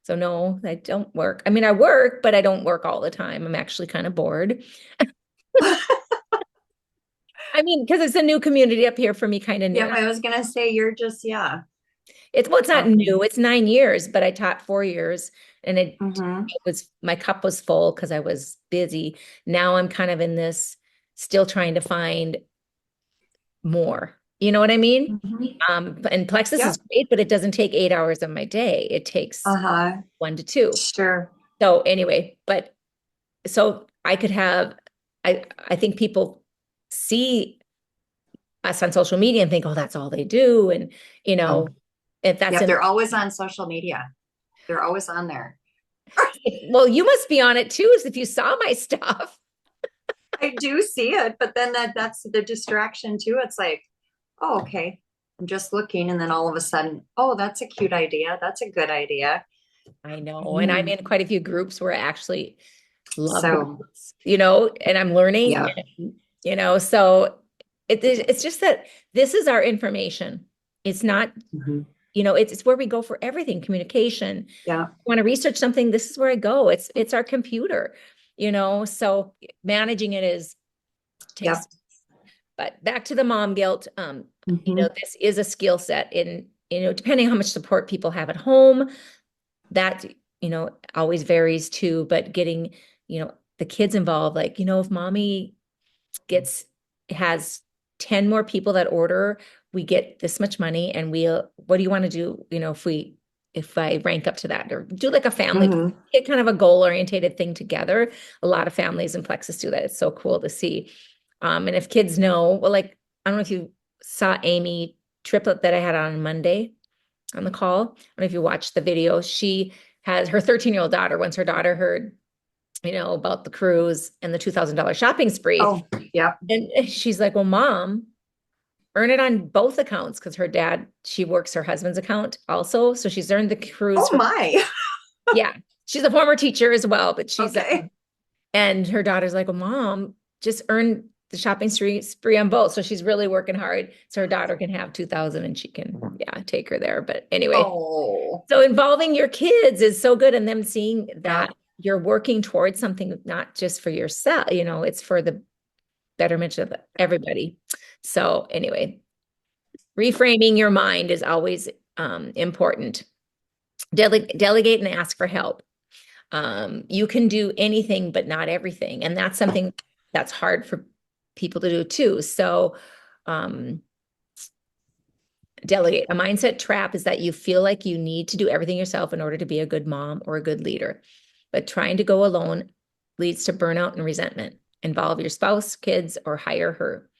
So no, I don't work. I mean, I work, but I don't work all the time. I'm actually kind of bored. I mean, because it's a new community up here for me, kind of new. Yep, I was gonna say you're just, yeah. It's not Um, new. It's 9 years, but I taught 4 years, and mhm, it was my cup was full because I was busy. Now I'm kind of in this, still trying to find more. You know what I mean? mhm. And Plexus is Yep. great, but it doesn't take 8 hours of my day. It takes Uh-huh. 1 to 2. Sure. So anyway, but so I could have, I think people see us on social media and think, oh, that's all they do. And, you Oh, know, if that's yep, in, they're always on social media. They're always on there. well, you must be on it too, if you saw my stuff. I do see it, but then that's the distraction too. It's like, oh, okay. I'm just looking, and then all of a sudden, oh, that's a cute idea. That's a good idea. I know. And I'm Mhm. in quite a few groups where I actually love So, those, and I'm learning, yeah. so it's just that this is our information. It's not, Mhm. it's where we go for everything, communication. Yeah. Want to research something, this is where I go. It's our computer, so managing it is takes, Yep. but back to the mom guilt, Mhm. this is a skill set in, depending how much support people have at home, that, always varies too, but getting, the kids involved, like, if mommy gets has 10 more people that order, we get this much money, and what do you want to do, if I rank up to that, or do like a family, Mhm. get kind of a goal orientated thing together. A lot of families in Plexus do that. It's so cool to see. And if kids know, well, like, I don't know if you saw Amy Triplet that I had on Monday on the call. I don't know if you watched the video. She has her 13-year-old daughter. Once her daughter heard, about the cruise and the $2,000 shopping spree, Oh, yep. and she's like, well, mom, earn it on both accounts, because she works her husband's account also. So she's earned the cruise Oh for, my. yeah, she's a former teacher as well, but she's, Okay. and her daughter's like, well, mom, just earn the shopping spree on both. So she's really working hard so her daughter can have 2,000 and she can, yeah, take her there. But anyway, Oh, so involving your kids is so good and them seeing yeah. that you're working towards something, not just for yourself, it's for the betterment of everybody. So anyway, reframing your mind is always important. Delegate and ask for help. You can do anything, but not everything. And that's something that's hard for people to do too. So, um, delegate. A mindset trap is that you feel like you need to do everything yourself in order to be a good mom or a good leader. But trying to go alone leads to burnout and resentment. Involve your spouse, kids, or hire her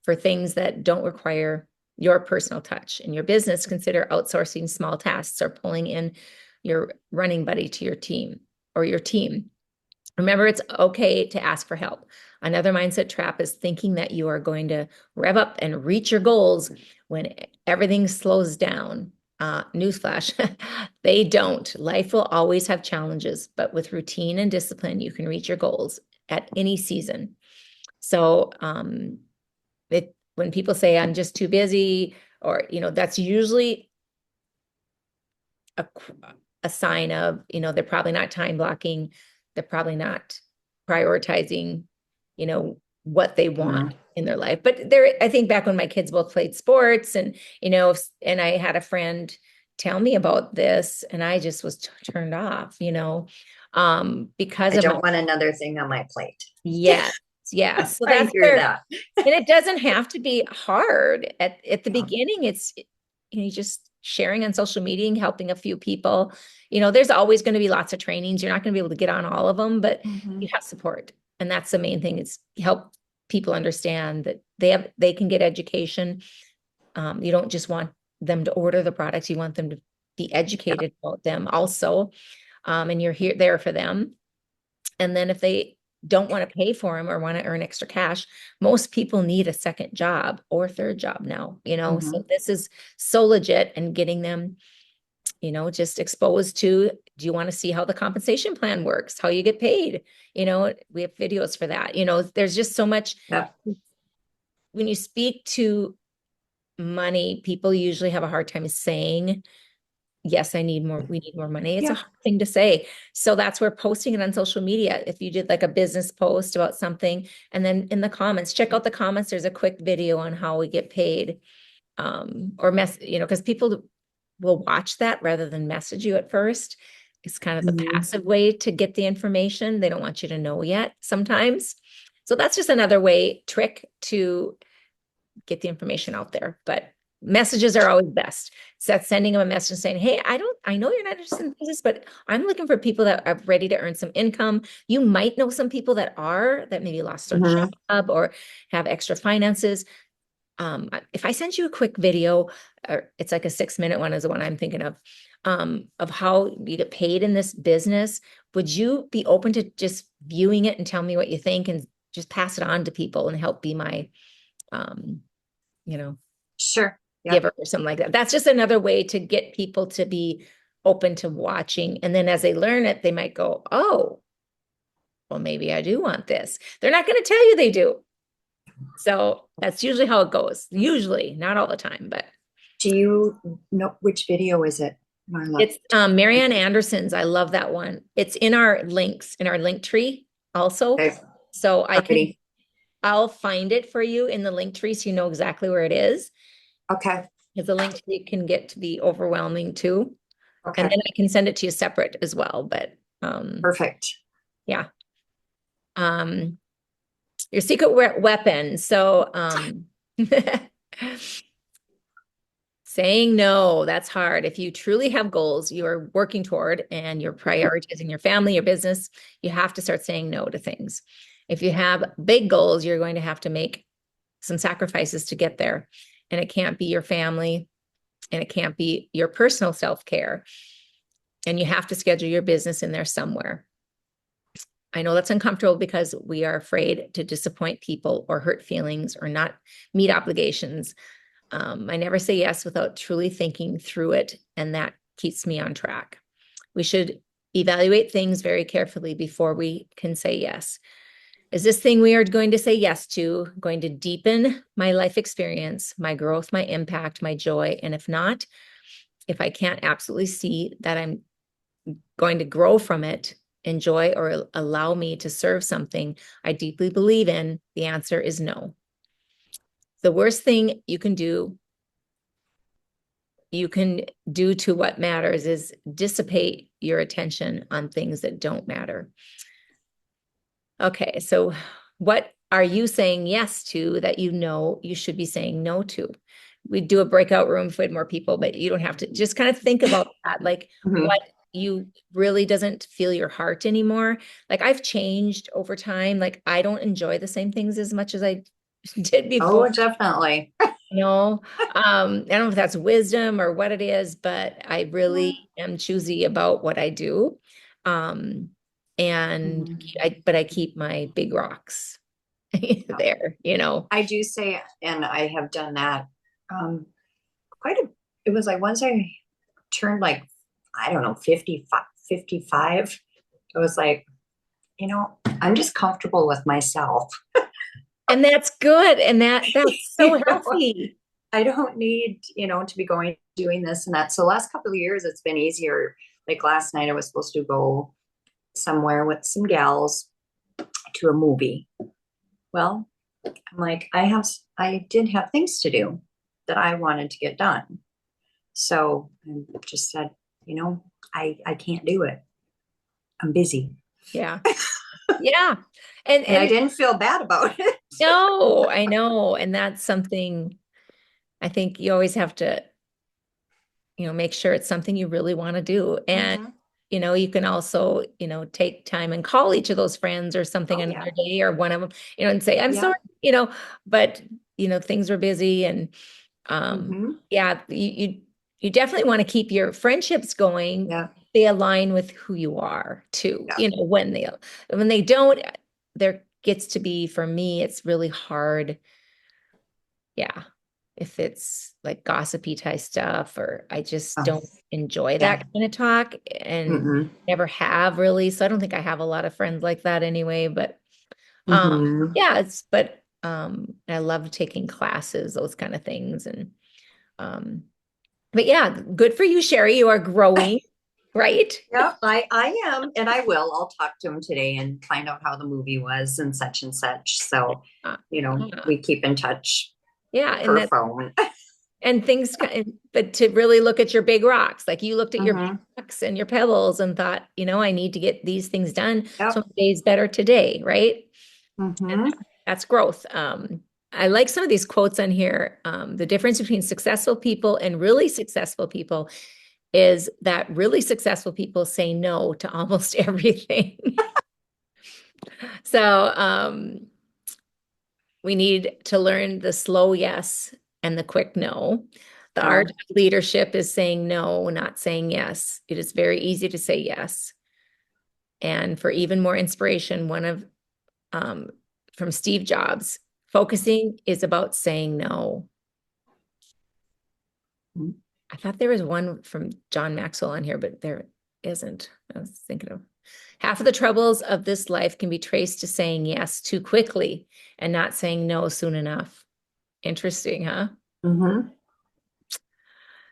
for things that don't require your personal touch. In your business, consider outsourcing small tasks or pulling in your running buddy to your team or your team. Remember, it's okay to ask for help. Another mindset trap is thinking that you are going to rev up and reach your goals when everything slows down. Newsflash, they don't. Life will always have challenges, but with routine and discipline, you can reach your goals at any season. So, when people say I'm just too busy, or that's usually a, a sign of, they're probably not time blocking, they're probably not prioritizing, what they want Mhm. in their life. But there, I think back when my kids both played sports and, and I had a friend tell me about this and I just was turned off, because I of my, don't want another thing on my plate. yes, yes. So I that's hear where, that. and it doesn't have to be hard at the beginning. It's just sharing on social media and helping a few people. There's always going to be lots of trainings. You're not going to be able to get on all of them, but you Mhm. have support. And that's the main thing, is help people understand that they can get education. You don't just want them to order the products, you want them to be Yeah. educated about them also. And you're there for them. And then if they don't want to pay for them or want to earn extra cash, most people need a second job or third job now, so Mhm. this is so legit, and getting them, just exposed to, do you want to see how the compensation plan works, how you get paid? We have videos for that. There's just so much. Yep. When you speak to money, people usually have a hard time saying, yes, we need more money. It's a Yeah. hard thing to say. So that's where posting it on social media. If you did like a business post about something, and then in the comments, check out the comments. There's a quick video on how we get paid. Or because people will watch that rather than message you at first. It's kind of the Mhm. passive way to get the information. They don't want you to know yet sometimes. So that's just another trick to get the information out there. But messages are always best. So that's sending them a message saying, hey, I know you're not interested in business, but I'm looking for people that are ready to earn some income. You might know some people that maybe lost their Mhm. job or have extra finances. If I send you a quick video, or it's like a 6-minute one is the one I'm thinking of how you get paid in this business, would you be open to just viewing it and tell me what you think and just pass it on to people and help be my, um, you know, Sure. Yep. giver or something like that? That's just another way to get people to be open to watching. And then as they learn it, they might go, oh, well, maybe I do want this. They're not going to tell you they do. So that's usually how it goes. Usually, not all the time, but Do you know which video is it, Marla? it's Marianne Anderson's. I love that one. It's in our links, in our link tree also. Okay. So Alrighty. I'll find it for you in the link tree so you know exactly where it is. Okay. Because the link tree can get to be overwhelming too. And Okay. then I can send it to you separate as well. But Perfect. yeah. Um, your secret weapon. So saying no, that's hard. If you truly have goals you are working toward and you're prioritizing your family, your business, you have to start saying no to things. If you have big goals, you're going to have to make some sacrifices to get there. And it can't be your family and it can't be your personal self-care. And you have to schedule your business in there somewhere. I know that's uncomfortable because we are afraid to disappoint people or hurt feelings or not meet obligations. I never say yes without truly thinking through it, and that keeps me on track. We should evaluate things very carefully before we can say yes. Is this thing we are going to say yes to going to deepen my life experience, my growth, my impact, my joy? And if not, if I can't absolutely see that I'm going to grow from it, enjoy, or allow me to serve something I deeply believe in, the answer is no. The worst thing you can do to what matters is dissipate your attention on things that don't matter. Okay, so what are you saying yes to that you know you should be saying no to? We'd do a breakout room if we had more people, but you don't have to. Just kind of think about that, like Mhm. what you really doesn't feel your heart anymore. Like I've changed over time. Like I don't enjoy the same things as much as I did before. Oh, definitely. You know, I don't know if that's wisdom or what it is, but I really am choosy about what I do. Um, and Mhm. but I keep my big rocks there, you know. I do say, and I have done that um, quite a, it was like once I turned like, I don't know, 55, 55, I was like, I'm just comfortable with myself. And that's good. And that's You so know, healthy. I don't need, to be going doing this and that. So last couple of years, it's been easier. Like last night, I was supposed to go somewhere with some gals to a movie. Well, I'm like, I did have things to do that I wanted to get done. So I just said, you know, I can't do it. I'm busy. Yeah. Yeah. And And I and didn't feel bad about it. no, I know. And that's something I think you always have to, make sure it's something you really want to do. And Mm-hmm. you can also, take time and call each of those friends or something Oh, yeah. another day or one of them, and say, I'm Yeah. sorry, but things were busy and Mm-hmm. yeah, you definitely want to keep your friendships going. Yeah. They align with who you are too. Yeah. When they don't, there gets to be, for me, it's really hard. Yeah. If it's like gossipy type stuff, or I just Oh, don't enjoy yeah. that kind of talk and Mm-mm. never have really. So I don't think I have a lot of friends like that anyway, but Mm-hmm. yeah, but I love taking classes, those kind of things. And but yeah, good for you, Sherry. You are growing, right? Yeah, I am, and I will. I'll talk to him today and find out how the movie was and such and such. So, Uh, yeah. we keep in touch Yeah, per phone. and things, but to really look at your big rocks, like you looked at your big Mm-hmm. rocks and your pebbles and thought, I need to get these things done so Yep. my day's better today, right? And Mm-hmm. that's growth. I like some of these quotes on here. The difference between successful people and really successful people is that really successful people say no to almost everything. So we need to learn the slow yes and the quick no. The Yeah. art of leadership is saying no, not saying yes. It is very easy to say yes. And for even more inspiration, one of um, from Steve Jobs, focusing is about saying no. I thought there was one from John Maxwell on here, but there isn't. I was thinking of half of the troubles of this life can be traced to saying yes too quickly and not saying no soon enough. Interesting, huh? Mm-hmm.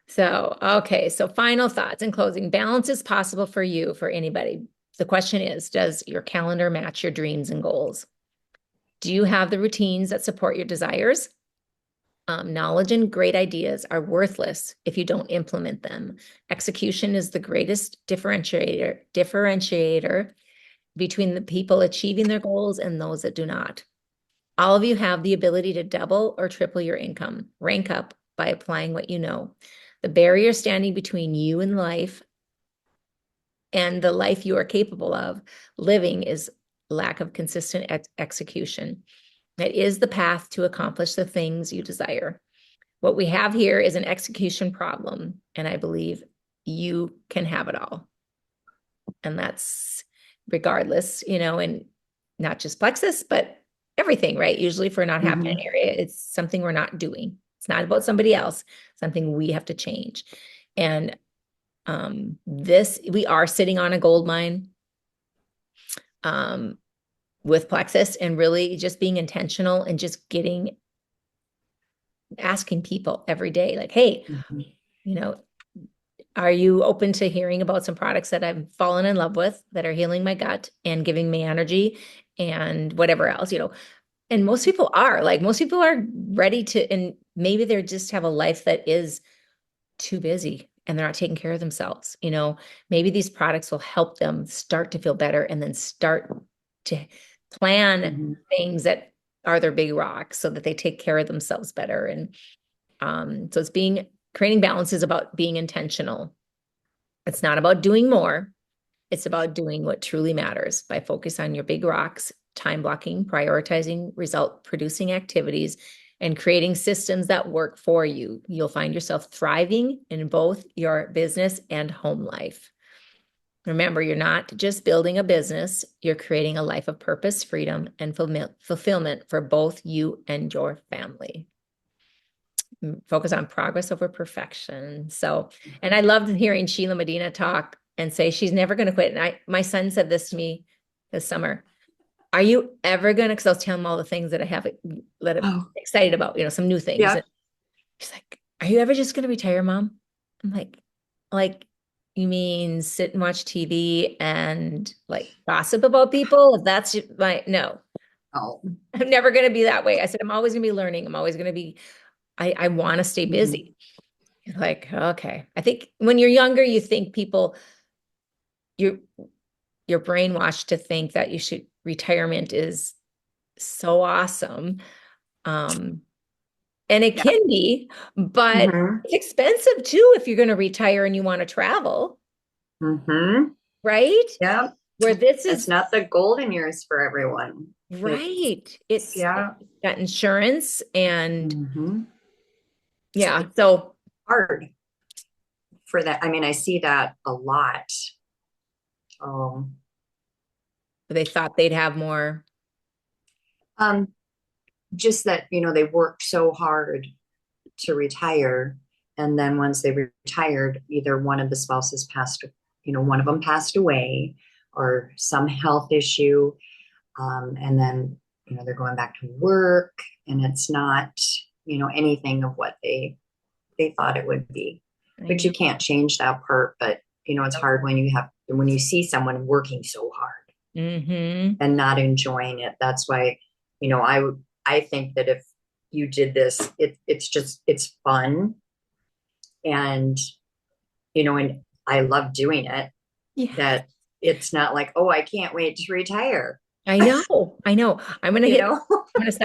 So, okay. So, final thoughts in closing. Balance is possible for you, for anybody. The question is, does your calendar match your dreams and goals? Do you have the routines that support your desires? Knowledge and great ideas are worthless if you don't implement them. Execution is the greatest differentiator between the people achieving their goals and those that do not. All of you have the ability to double or triple your income. Rank up by applying what you know. The barrier standing between you and life and the life you are capable of living is lack of consistent execution. It is the path to accomplish the things you desire. What we have here is an execution problem, and I believe you can have it all. And that's regardless, and not just plexus, but everything, right? Usually for not having an Mm-hmm. area, it's something we're not doing. It's not about somebody else, something we have to change. And we are sitting on a gold mine. Um, with Plexus and really just being intentional and just asking people every day, like, hey, Mhm. you know, are you open to hearing about some products that I've fallen in love with that are healing my gut and giving me energy and whatever else, And most people are like, most people are ready to, and maybe they just have a life that is too busy and they're not taking care of themselves. Maybe these products will help them start to feel better and then start to plan Mhm. things that are their big rocks so that they take care of themselves better. And so creating balance is about being intentional. It's not about doing more. It's about doing what truly matters by focus on your big rocks, time blocking, prioritizing result producing activities, and creating systems that work for you. You'll find yourself thriving in both your business and home life. Remember, you're not just building a business, you're creating a life of purpose, freedom, and fulfillment for both you and your family. Focus on progress over perfection. So, and I loved hearing Sheila Medina talk and say she's never going to quit. And my son said this to me this summer. Are you ever going to, because I was telling him all the things that I'm Oh, excited about, some new things. yeah. And she's like, are you ever just going to retire, Mom? I'm like, you mean sit and watch TV and like gossip about people? If that's no, Oh. I'm never going to be that way. I said, I'm always going to be learning. I'm always going to be, I want to stay Mhm. busy. You're like, okay. I think when you're younger, you think you're you're brainwashed to think that you should retirement is so awesome. Um, and it Yeah. can be, but Hmm. it's expensive too if you're going to retire and you want to travel, Hmm. right? Yeah. Where this It's is not the golden years for everyone. It's, right. It's yeah. got insurance and Hmm. yeah. So Hard for that. I mean, I see that a lot. Um, they thought they'd have more. um, just that, they worked so hard to retire. And then once they retired, either one of the spouses passed, one of them passed away or some health issue. And then, they're going back to work and it's not, anything of what they thought it would be. I But you know. can't change that part. But, it's hard when you see someone working so hard Mm-hmm. and not enjoying it. That's why, I think that if you did this, it's fun and and I love doing it. Yeah. That it's not like, oh, I can't wait to retire. I know. I know. I'm gonna You hit. know. I'm gonna stop.